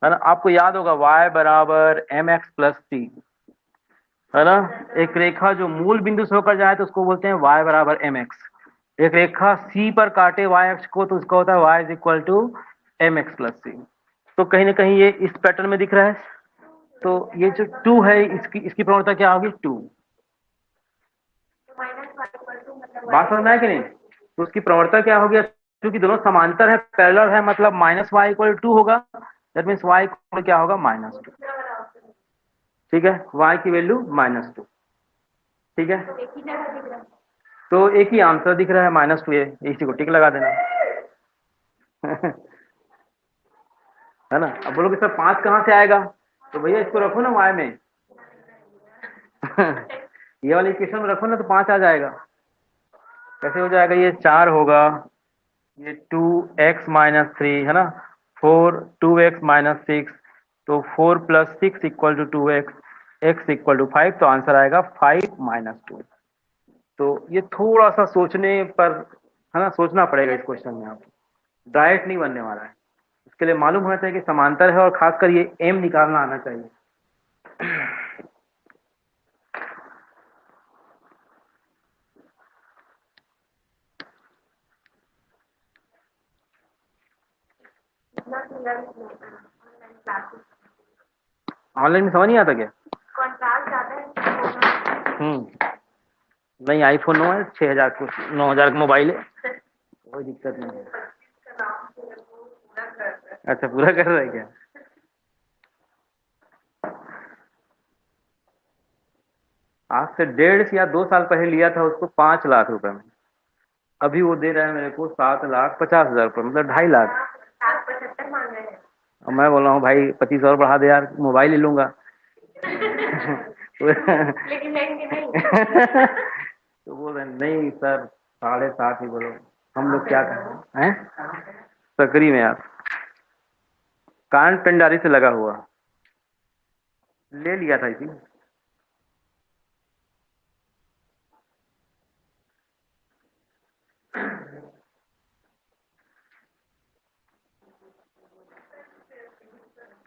है ना। आपको याद होगा y बराबर mx प्लस t, है ना। एक रेखा जो मूल बिंदु से होकर जाए तो उसको बोलते हैं y बराबर mx। एक रेखा C पर काटे y अक्ष को तो उसका होता है y is equal to mx plus C. तो कहीं ना कहीं ये इस पैटर्न में दिख रहा है। तो ये जो 2 है इसकी इसकी प्रवणता क्या होगी 2। बात समझ में आया कि नहीं। तो उसकी प्रवणता क्या होगी, क्योंकि दोनों समांतर है पैरेलल है मतलब माइनस वाई इक्वल 2 होगा। दैट मीन्स y इक्वल क्या होगा -2। ठीक है, y की वैल्यू -2। ठीक है, तो एक ही आंसर दिख रहा है -2 ये, इसी को टिक लगा देना। है ना। अब बोलोगे सर 5 कहाँ से आएगा, तो भैया इसको रखो ना y में। ये वाली इक्वेशन में रखो ना तो 5 आ जाएगा। कैसे हो जाएगा, ये 4 होगा, ये 2x-3 है ना, 4 2x-6, तो 4 + 6 = 2x, x = 5, तो आंसर आएगा 5 - 2। तो ये थोड़ा सा सोचने पर, है ना, सोचना पड़ेगा इस क्वेश्चन में। आपको डायरेक्ट नहीं बनने वाला है, इसके लिए मालूम होना चाहिए कि समांतर है और खासकर ये m निकालना आना चाहिए। ऑनलाइन में समझ नहीं आता क्या। नहीं, आईफोन 9 है, 6000 को 9000 का मोबाइल है, कोई दिक्कत नहीं है। अच्छा, पूरा कर रहा है क्या। आज से 1.5 या 2 साल पहले लिया था उसको 5 लाख रुपए में। अभी वो दे रहा है मेरे को 7,50,000 रुपये, मतलब 2.5 लाख। और मैं बोल रहा हूँ भाई 25 और बढ़ा दे यार, मोबाइल ले लूंगा। लेकिन लेंगे नहीं। तो बोल रहे नहीं सर 7.5 ही बोलो। हम लोग क्या करें हैं। सकरी में यार, कान पेंडारी से लगा हुआ, ले लिया था इसी।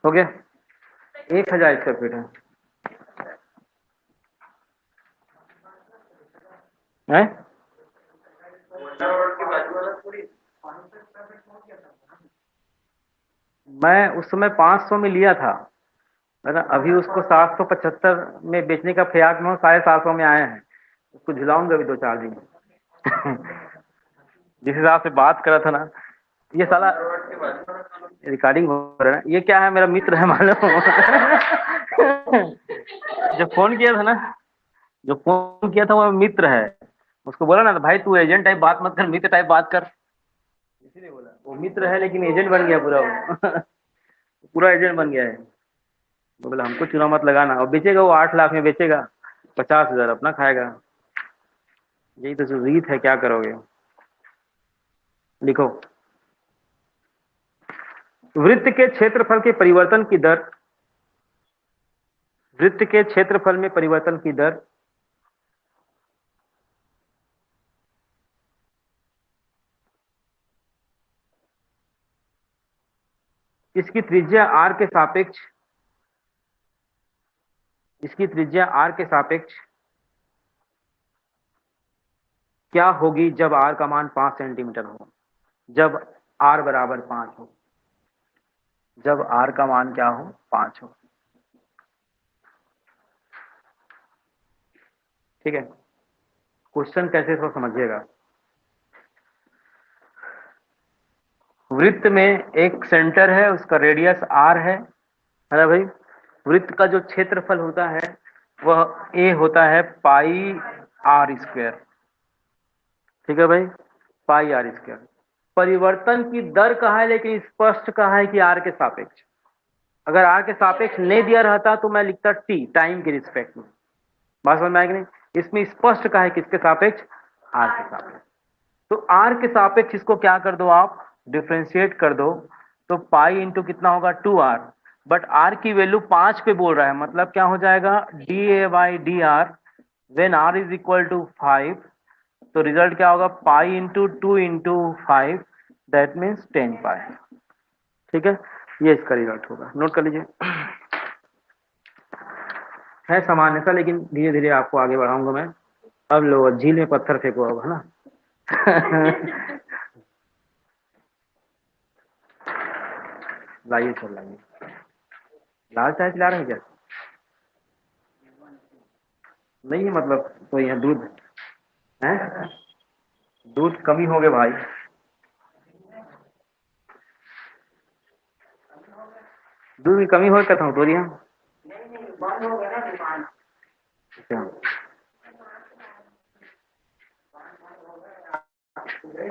हो गया, 1000 स्क्वायर फीट है। मैं उस समय 500 में लिया था, है ना। अभी उसको 775 में बेचने का प्रयास में 750 में आए हैं। उसको झुलाऊंगा अभी 2-4 दिन। जिस हिसाब से बात करा था ना, ये साला रिकॉर्डिंग हो रहा है। ये क्या है, मेरा मित्र है मालूम। जो फोन किया था ना, जो फोन किया था वो मित्र है। उसको बोला ना भाई तू एजेंट टाइप बात मत कर, मित्र टाइप बात कर, इसीलिए बोला। वो मित्र है लेकिन एजेंट बन गया पूरा वो। पूरा एजेंट बन गया है। वो बोला हमको चुनाव मत लगाना, और बेचेगा वो 8 लाख में बेचेगा, 50,000 अपना खाएगा। यही तो जो रीत है, क्या करोगे। लिखो, वृत्त के क्षेत्रफल के परिवर्तन की दर, वृत्त के क्षेत्रफल में परिवर्तन की दर इसकी त्रिज्या r के सापेक्ष, इसकी त्रिज्या r के सापेक्ष क्या होगी जब r का मान 5 सेंटीमीटर हो। जब r बराबर 5 हो, जब r का मान क्या हो 5 हो। ठीक है, क्वेश्चन कैसे थोड़ा समझिएगा। वृत्त में एक सेंटर है, उसका रेडियस r है ना भाई। वृत्त का जो क्षेत्रफल होता है वह a होता है पाई r स्क्वायर। ठीक है भाई, पाई r स्क्वायर। परिवर्तन की दर कहा है, लेकिन स्पष्ट कहा है कि r के सापेक्ष। अगर r के सापेक्ष नहीं दिया रहता तो मैं लिखता t, टाइम के रिस्पेक्ट में। बात समझ में आएगी नहीं। इसमें स्पष्ट कहा है किसके सापेक्ष, r के सापेक्ष। तो r के सापेक्ष इसको क्या कर दो आप, डिफ्रेंशिएट कर दो, तो पाई इंटू कितना होगा 2r। बट r की वैल्यू 5 पे बोल रहा है, मतलब क्या हो जाएगा da/dr when r is equal to 5। तो रिजल्ट क्या होगा, pi into 2 into 5, that means 10 pi. ठीक है, ये इसका रिजल्ट होगा, नोट कर लीजिए। है सामान्य सा, लेकिन धीरे धीरे आपको आगे बढ़ाऊंगा मैं। अब लो झील में पत्थर फेंको अब, है ना। लाइए सर लाइए। लाल चाय पिला रहे हैं क्या? नहीं है मतलब कोई है दूध है? दूध कमी हो गए भाई। दूध की कमी हो कहता हूँ तो यहाँ। बंद हो गया ना दुकान। अच्छा,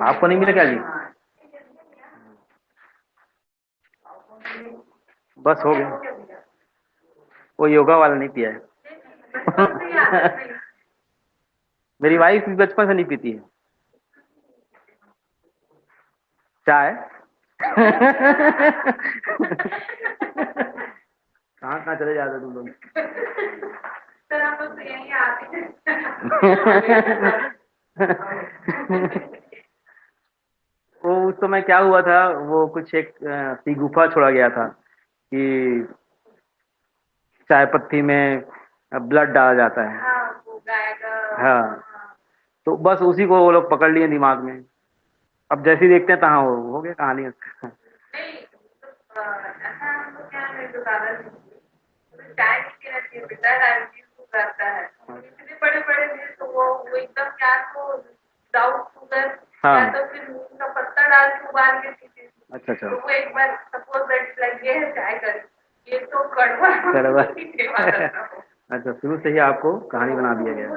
आपको नहीं मिला क्या जी? बस हो गया। वो योगा वाला नहीं पिया है। मेरी वाइफ भी बचपन से नहीं पीती है चाय। कहाँ कहाँ चले जाते तुम लोग? सर हम लोग तो यहीं आते हैं। वो उस समय क्या हुआ था, वो कुछ एक सी गुफा छोड़ा गया था कि चाय पत्ती में ब्लड डाला जाता है। हाँ वो गाय का। हाँ, तो बस उसी को वो लोग पकड़ लिए दिमाग में। अब जैसे ही देखते हैं तहाँ हो गया कहानी उसका। नहीं तो ऐसा हम लोग क्या है जो दादाजी तो चाय पीती रहती है बेटा डायबिटीज को करता है इतने बड़े बड़े थे तो वो एकदम क्या तो विदाउट शुगर हाँ। या तो फिर नीम का पत्ता डाल के उबाल के पीते थे। अच्छा अच्छा। तो वो एक बार सपोज दैट लग गया है चाय कर ये तो कड़वा कड़वा। सेवा करता हो। अच्छा, शुरू से ही आपको कहानी बना दिया गया।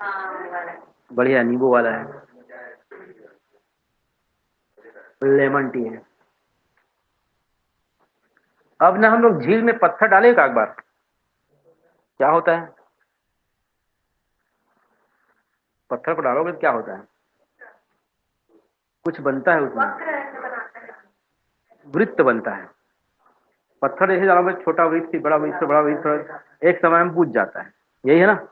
हाँ बढ़िया, नींबू वाला है, लेमन टी है। अब ना हम लोग झील में पत्थर डाले का एक बार, क्या होता है? पत्थर को डालोगे तो क्या होता है? कुछ बनता है उसमें, वृत्त बनता है। पत्थर जैसे डालोगे, छोटा वृत्त बड़ा वृत्त बड़ा वृत्त, एक समय में पूछ जाता है। यही है ना?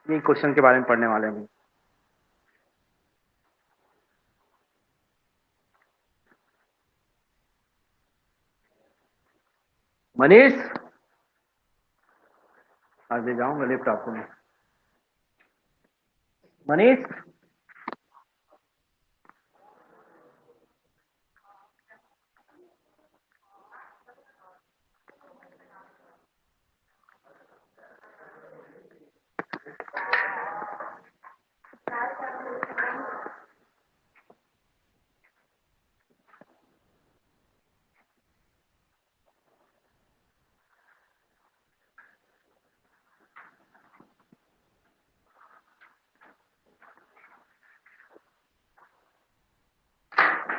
ये क्वेश्चन के बारे में पढ़ने वाले हैं। मनीष, आज ले जाऊंगा लिफ्ट आपको मैं। मनीष,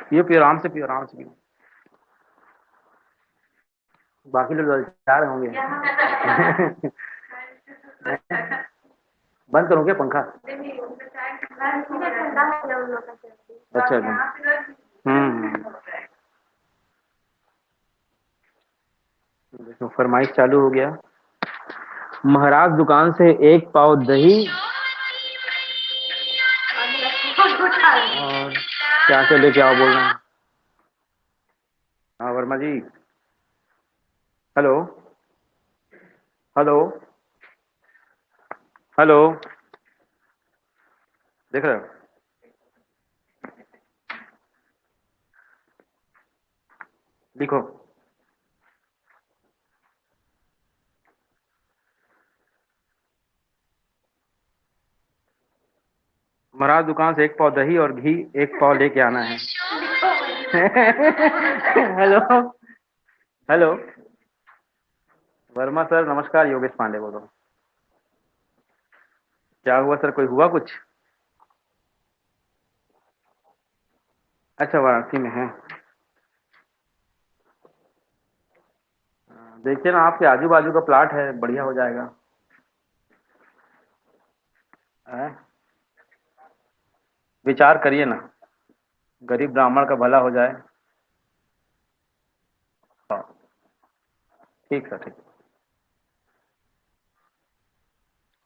पियो पियो, आराम से पियो, आराम से पियो। बाकी लोग जा रहे होंगे। बंद करूँ क्या पंखा? अच्छा अच्छा। देखो फरमाइश चालू हो गया। महाराज दुकान से एक पाव दही और क्या क्या लेके आओ बोल रहे हैं। हाँ वर्मा जी, हेलो हेलो हेलो, देख रहे हो? लिखो। महाराज दुकान से एक पाव दही और घी एक पाव लेके आना है। हेलो हेलो, वर्मा सर नमस्कार, योगेश पांडे बोलो। क्या हुआ सर, कोई हुआ कुछ? अच्छा, वाराणसी में है। देखिए ना, आपके आजू बाजू का प्लाट है, बढ़िया हो जाएगा। विचार करिए ना, गरीब ब्राह्मण का भला हो जाए। हाँ, ठीक है ठीक।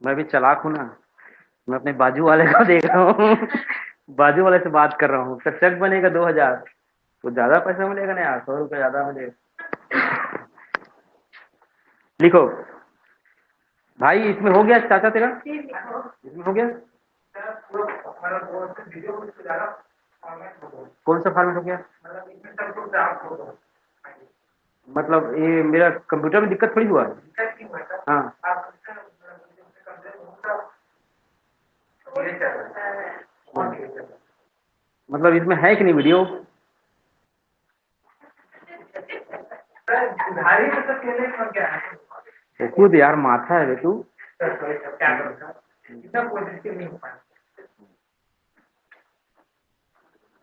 मैं भी चालाक हूँ ना, मैं अपने बाजू वाले को देख रहा हूँ। बाजू वाले से बात कर रहा हूँ। उसका चेक बनेगा 2000, तो ज्यादा पैसा मिलेगा ना यार, 100 रुपये ज्यादा मिलेगा। लिखो भाई, इसमें हो गया चाचा तेरा, इसमें हो गया, कौन सा फॉर्मेट हो गया? मतलब ये मेरा कंप्यूटर में दिक्कत थोड़ी हुआ है। हाँ मतलब इसमें है कि नहीं वीडियो? खुद यार माथा है रे तू।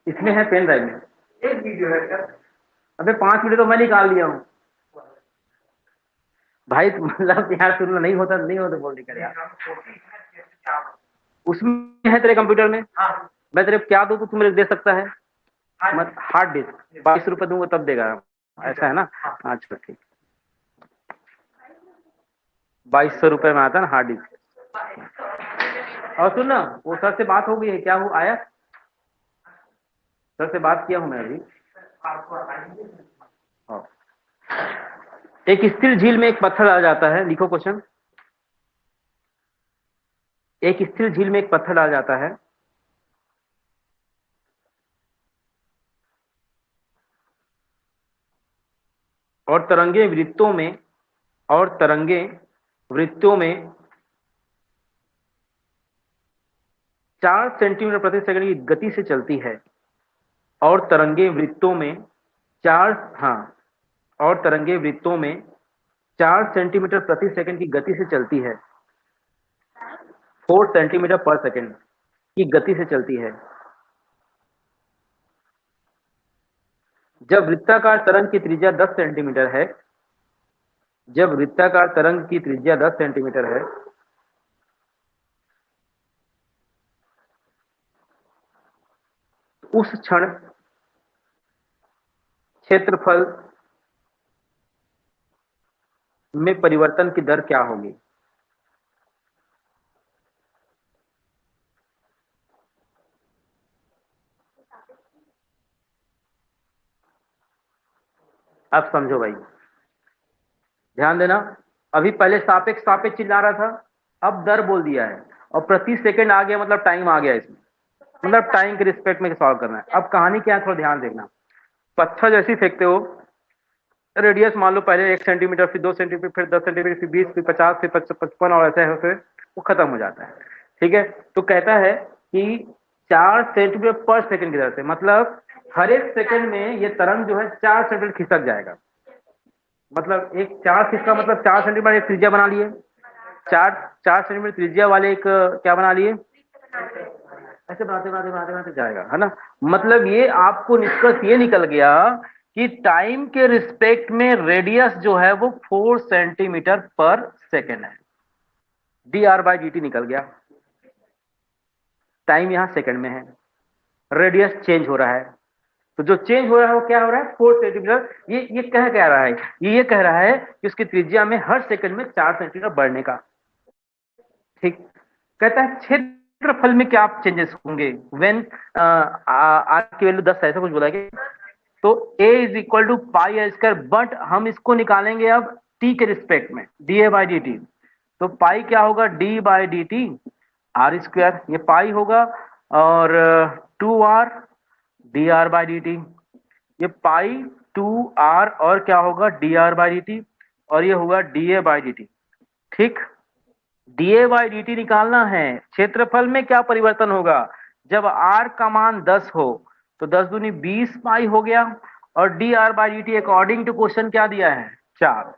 इसमें है पेन ड्राइव में एक वीडियो है सर। अबे 5 वीडियो तो मैं निकाल लिया हूँ भाई। मतलब यार तुम नहीं होता नहीं होता बोल कर यार। उसमें है तेरे कंप्यूटर में? हाँ। मैं तेरे क्या दूँ तो तू मेरे दे सकता है? मत हार्ड डिस्क 22 रुपए दूंगा तब देगा, ऐसा है ना? अच्छा ठीक। 2200 रुपए में आता है ना हार्ड डिस्क। और सुन ना, वो सर से बात हो गई है क्या? वो आया सर से बात किया हूं मैं अभी। हाँ। एक स्थिर झील में एक पत्थर आ जाता है, लिखो क्वेश्चन। एक स्थिर झील में एक पत्थर डाल जाता है और तरंगे वृत्तों में और तरंगे वृत्तों में 4 सेंटीमीटर प्रति सेकंड की गति से चलती है। और तरंगे वृत्तों में चार हाँ और तरंगे वृत्तों में 4 सेंटीमीटर प्रति सेकंड की गति से चलती है। 4 सेंटीमीटर पर सेकंड की गति से चलती है। जब वृत्ताकार तरंग की त्रिज्या 10 सेंटीमीटर है, जब वृत्ताकार तरंग की त्रिज्या 10 सेंटीमीटर है, उस क्षण क्षेत्रफल में परिवर्तन की दर क्या होगी? अब समझो भाई, ध्यान देना। अभी पहले सापेक्ष सापेक्ष चिल्ला रहा था, अब दर बोल दिया है और प्रति सेकंड आ गया, मतलब टाइम आ गया इसमें। मतलब टाइम के रिस्पेक्ट में सॉल्व करना है। अब कहानी क्या है थोड़ा ध्यान देखना। पत्थर जैसे ही फेंकते हो, रेडियस मान लो पहले 1 सेंटीमीटर, फिर 2 सेंटीमीटर, फिर 10 सेंटीमीटर, फिर 20, फिर 50, फिर 55 और ऐसे होते वो खत्म हो जाता है। ठीक है, तो कहता है कि 4 सेंटीमीटर पर सेकंड की दर से, मतलब हर एक सेकंड में ये तरंग जो है 4 सेंटीमीटर खिसक जाएगा। मतलब एक 4 का मतलब 4 सेंटीमीटर एक त्रिज्या बना लिए, 4 4 सेंटीमीटर त्रिज्या वाले एक क्या बना लिए, ऐसे बनाते बनाते बनाते बनाते जाएगा, है ना? मतलब ये आपको निष्कर्ष ये निकल गया कि टाइम के रिस्पेक्ट में रेडियस जो है वो 4 सेंटीमीटर पर सेकेंड है। D r by d T निकल गया। टाइम यहां सेकंड में है, रेडियस चेंज हो रहा है, तो जो चेंज हो रहा है वो क्या हो रहा है? 4 सेंटीमीटर। ये कह क्या रहा है? ये कह रहा है कि उसकी त्रिज्या में हर सेकंड में 4 सेंटीमीटर बढ़ने का। ठीक। कहता है क्षेत्रफल में क्या चेंजेस होंगे व्हेन आर की वैल्यू 10 है, ऐसा कुछ बोला है कि? तो a is equal to pi r square, but हम इसको निकालेंगे अब t के रिस्पेक्ट में, d a by d t. तो पाई क्या होगा? D by d t r square, ये पाई होगा, और 2r d r by d t, ये पाई 2r और क्या होगा? D r by d t, और ये होगा d a by d t. ठीक। डीए बाई डी टी निकालना है। क्षेत्रफल में क्या परिवर्तन होगा? जब आर का मान 10 हो तो 10 दूनी 20 पाई हो गया, और d r by d t according to question क्या दिया है? 4।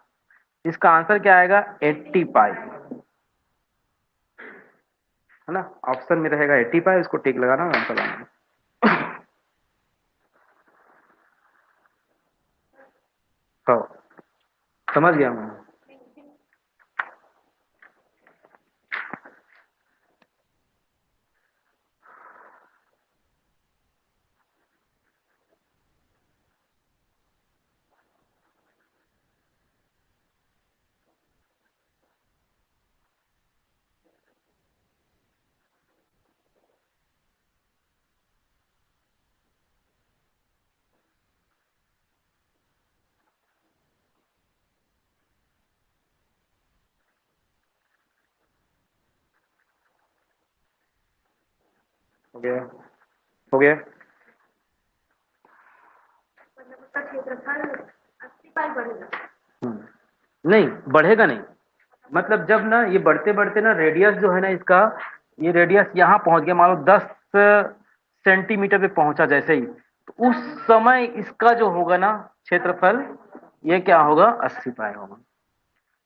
इसका आंसर क्या आएगा? 80 पाई, है ना? ऑप्शन में रहेगा 80 पाई, इसको टिक लगाना और आंसर लाना। तो समझ गया मैं। हो गया, हो गया। मतलब उसका क्षेत्रफल 80 पाई बढ़ेगा। नहीं बढ़ेगा नहीं, मतलब जब ना ये बढ़ते बढ़ते ना रेडियस जो है ना इसका, ये रेडियस यहाँ पहुंच गया, मान लो 10 सेंटीमीटर पे पहुंचा जैसे ही, तो उस समय इसका जो होगा ना क्षेत्रफल, ये क्या होगा, 80 पाई होगा।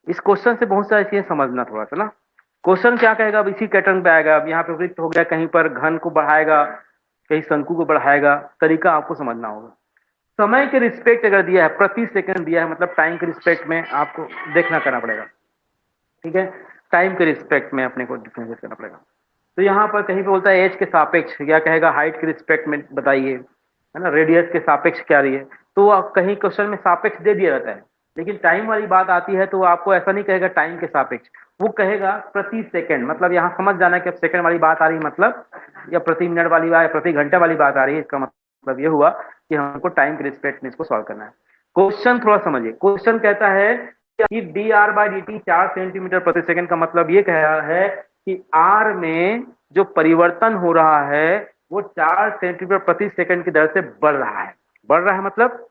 इस क्वेश्चन से बहुत सारी चीजें समझना थोड़ा सा ना। क्वेश्चन क्या कहेगा, अब इसी पैटर्न पे आएगा। अब यहाँ पे वृत्त हो गया, कहीं पर घन को बढ़ाएगा, कहीं शंकु को बढ़ाएगा, तरीका आपको समझना होगा। समय के रिस्पेक्ट अगर दिया है, प्रति सेकंड दिया है, मतलब टाइम के रिस्पेक्ट में आपको देखना करना पड़ेगा, ठीक है। टाइम के रिस्पेक्ट में अपने को डिफरेंशिएट करना पड़ेगा। तो यहाँ पर कहीं पे बोलता है एज के सापेक्ष, या कहेगा हाइट के रिस्पेक्ट में बताइए, है ना, रेडियस के सापेक्ष क्या रही है, तो आप कहीं क्वेश्चन में सापेक्ष दे दिया रहता है, लेकिन टाइम वाली बात आती है तो वो आपको ऐसा नहीं कहेगा टाइम के सापेक्ष, वो कहेगा प्रति सेकंड। मतलब यहाँ समझ जाना कि अब सेकंड वाली बात आ रही है, मतलब या प्रति मिनट वाली बात या प्रति घंटे वाली बात आ रही है, इसका मतलब ये हुआ कि हमको टाइम के रिस्पेक्ट में इसको सॉल्व करना है। क्वेश्चन थोड़ा समझिए, क्वेश्चन कहता है कि D r by d T 4 centimetre प्रति सेकंड का मतलब ये कह रहा है कि आर में जो परिवर्तन हो रहा है वो 4 सेंटीमीटर प्रति सेकंड की दर से बढ़ रहा है। बढ़ रहा है मतलब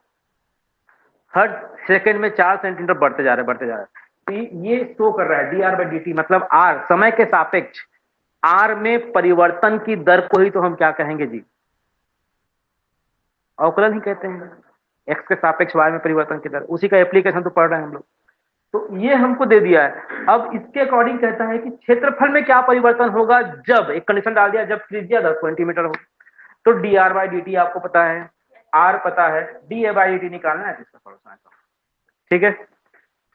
हर सेकंड में 4 सेंटीमीटर बढ़ते जा रहे हैं, बढ़ते जा रहे हैं। तो ये शो कर रहा है D r by d T, मतलब आर समय के सापेक्ष, आर में परिवर्तन की दर को ही तो हम क्या कहेंगे जी, अवकलन ही कहते हैं। एक्स के सापेक्ष वाई में परिवर्तन की दर, उसी का एप्लीकेशन तो पढ़ रहे हैं हम लोग। तो ये हमको दे दिया है। अब इसके अकॉर्डिंग कहता है कि क्षेत्रफल में क्या परिवर्तन होगा, जब एक कंडीशन डाल दिया, जब त्रिज्या 10 सेंटीमीटर हो। तो D r by d T आपको पता है, आर पता है, D a by d t निकालना है, इसका सॉल्यूशन। ठीक है,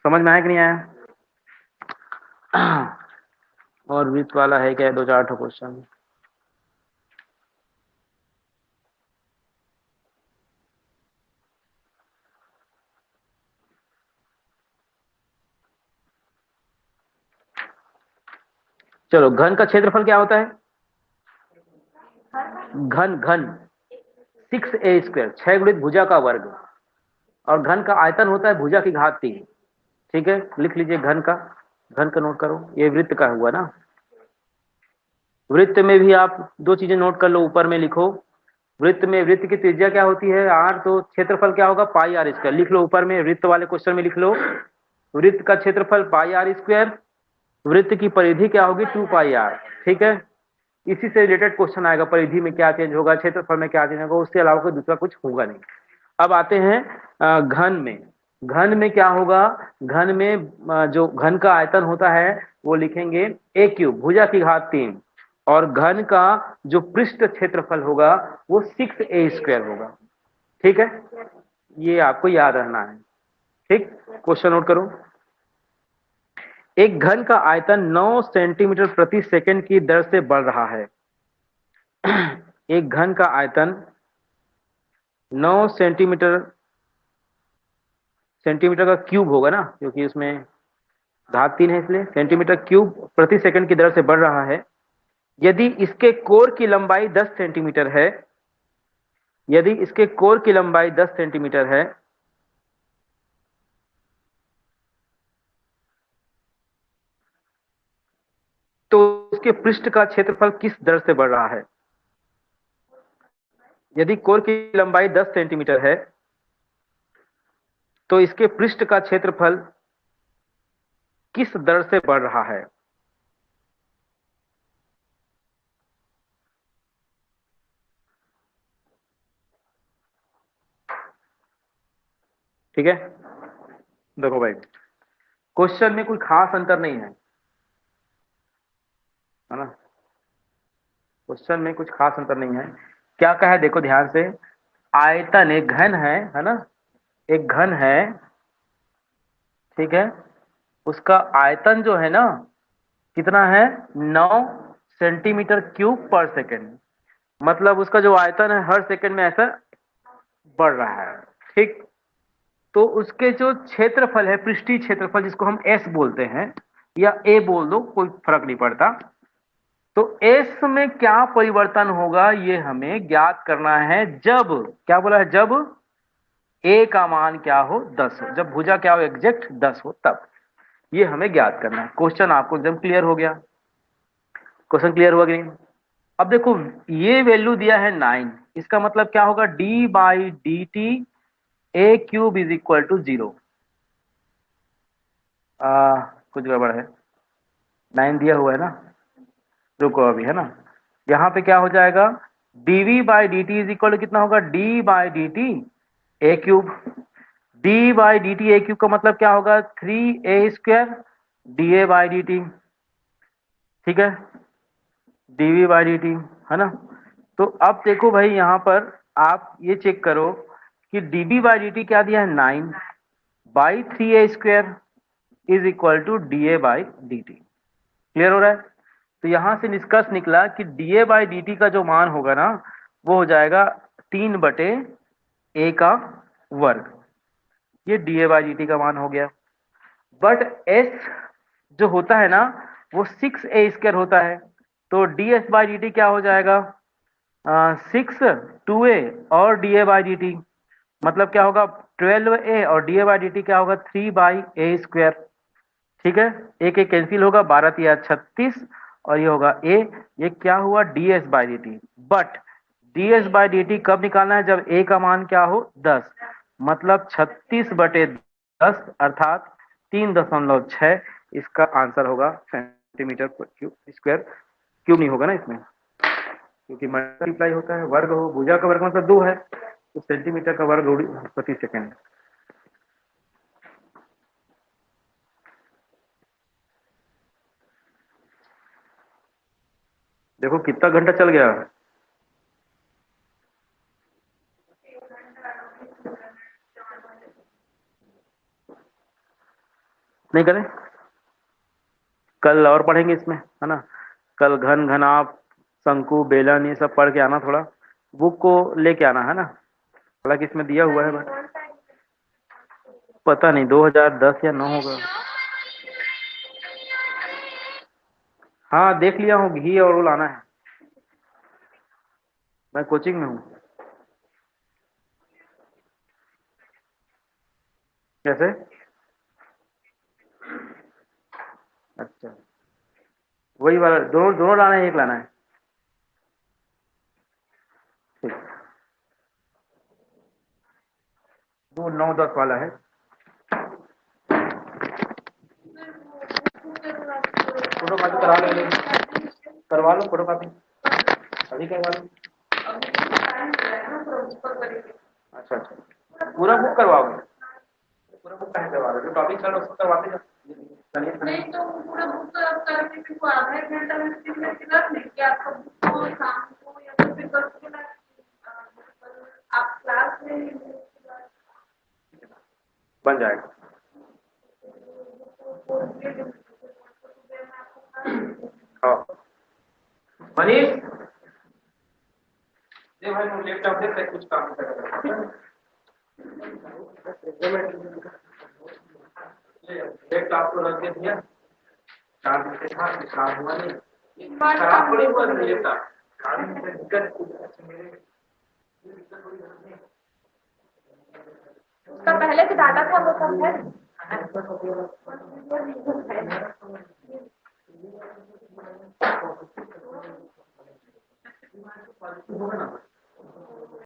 समझ में आया कि नहीं आया? और वृत्त वाला है क्या, 2-4 क्वेश्चन। चलो, घन का क्षेत्रफल क्या होता है, घन घन 6a², 6 गुणित भुजा का वर्ग, और घन का आयतन होता है भुजा की घात 3। ठीक है, लिख लीजिए घन का, घन का नोट करो, ये वृत्त का हुआ ना। वृत्त में भी आप दो चीजें नोट कर लो, ऊपर में लिखो, वृत्त में वृत्त की त्रिज्या क्या होती है आर, तो क्षेत्रफल क्या होगा पाई आर स्क्वायर, लिख लो ऊपर में, वृत्त वाले क्वेश्चन में लिख लो, वृत्त का क्षेत्रफल पाई आर स्क्वायर, वृत्त की परिधि क्या होगी 2 पाई आर। ठीक है, इसी से रिलेटेड क्वेश्चन आएगा, परिधि में क्या चेंज होगा, क्षेत्रफल में क्या चेंज होगा, उसके अलावा कोई दूसरा कुछ होगा नहीं। अब आते हैं घन में। घन में क्या होगा, घन में जो घन का आयतन होता है वो लिखेंगे a³ भुजा की घात 3, और घन का जो पृष्ठ क्षेत्रफल होगा वो 6a² होगा। ठीक है, ये आपको याद रहना है। ठीक, क्वेश्चन नोट करो। एक घन का आयतन 9 सेंटीमीटर प्रति सेकंड की दर से बढ़ रहा है। एक घन का आयतन 9 सेंटीमीटर, सेंटीमीटर का क्यूब होगा ना, क्योंकि उसमें घात 3 है इसलिए, सेंटीमीटर क्यूब प्रति सेकंड की दर से बढ़ रहा है। यदि इसके कोर की लंबाई 10 सेंटीमीटर है, यदि इसके कोर की लंबाई 10 सेंटीमीटर है, तो उसके पृष्ठ का क्षेत्रफल किस दर से बढ़ रहा है। यदि कोर की लंबाई 10 सेंटीमीटर है तो इसके पृष्ठ का क्षेत्रफल किस दर से बढ़ रहा है। ठीक है, देखो भाई, क्वेश्चन में कोई खास अंतर नहीं है ना, क्वेश्चन में कुछ खास अंतर नहीं है। क्या कहा है देखो ध्यान से, आयतन एक घन है ना, एक घन है, ठीक है, उसका आयतन जो है ना कितना है 9 सेंटीमीटर क्यूब पर सेकंड, मतलब उसका जो आयतन है हर सेकंड में ऐसा बढ़ रहा है। ठीक, तो उसके जो क्षेत्रफल है, पृष्ठीय क्षेत्रफल जिसको हम एस बोलते हैं या ए बोल दो, कोई फर्क नहीं पड़ता, तो एस में क्या परिवर्तन होगा ये हमें ज्ञात करना है। जब क्या बोला है, जब ए का मान क्या हो 10 हो, जब भुजा क्या हो एग्जैक्ट 10 हो, तब ये हमें ज्ञात करना है। क्वेश्चन आपको एकदम क्लियर हो गया, क्वेश्चन क्लियर हुआ कि नहीं? अब देखो ये वैल्यू दिया है 9, इसका मतलब क्या होगा, d by d t a cube is equal to 0। कुछ गड़बड़ है, 9 दिया हुआ है ना, रुको अभी, है ना। यहाँ पे क्या हो जाएगा, dv by d t is equal to कितना होगा, d by d t a cube. d by d t a cube का मतलब क्या होगा, 3a² d a by d t, ठीक है, dv बाई डी टी, है ना। तो अब देखो भाई यहाँ पर आप ये चेक करो कि dv बाई डी टी क्या दिया है, 9 by 3a² is equal to d a by d t. Clear हो रहा है। तो यहां से निष्कर्ष निकला कि d a by d t का जो मान होगा ना, वो हो जाएगा 3/a का वर्ग। ये D a by d t का मान हो गया। बट s जो होता है ना, वो 6a² होता है, तो D S by d T क्या हो जाएगा, 6 2a और D a by d T, मतलब क्या होगा 12a, और D a by d T क्या होगा 3/a²। ठीक है, एक एक कैंसिल होगा, 12 या 36, और ये होगा a, ये क्या हुआ D S by d T. But D S by d T कब निकालना है, जब a का मान क्या हो 10, मतलब 36/10 अर्थात 3.6, इसका आंसर होगा सेंटीमीटर क्यूब स्क्वायर। क्यूब नहीं होगा ना इसमें, क्योंकि मल्टीप्लाई होता है, वर्ग हो, भुजा का वर्ग मतलब 2 है, तो सेंटीमीटर का वर्ग प्रति सेकेंड। देखो कितना घंटा चल गया। नहीं करें, कल और पढ़ेंगे इसमें, है ना। कल घन घनाभ शंकु बेलन ये सब पढ़ के आना, थोड़ा बुक को लेके आना, है ना। हालांकि इसमें दिया हुआ है, पता नहीं 2010 या 9 होगा। हाँ देख लिया हूँ, घी और वो लाना है, मैं कोचिंग में हूँ। कैसे, अच्छा, वही वाला, दोनों दोनों लाना है, एक लाना है, ठीक। वो 9-10 वाला है। फोटो कॉपी करा लो, करवा लो फोटो कॉपी, अभी करवा लो। अच्छा अच्छा, पूरा बुक करवाओगे, पूरा बुक कहाँ करवा रहे हो, जो टॉपिक चल रहा है उसको करवाते जाओ। नहीं तो पूरा बुक करने के बाद आधा एक घंटा में रख लें कि आपका बुक को शाम को या तो फिर कल को आप क्लास में बन जाएगा। हाँ मनीष, दे भाई मुझे लैपटॉप दे, कुछ काम कर, लैपटॉप को रख दिया, काम के साथ काम हुआ नहीं, खराब थोड़ी हुआ लैपटॉप, काम में दिक्कत उसका पहले जो डाटा था वो सब है।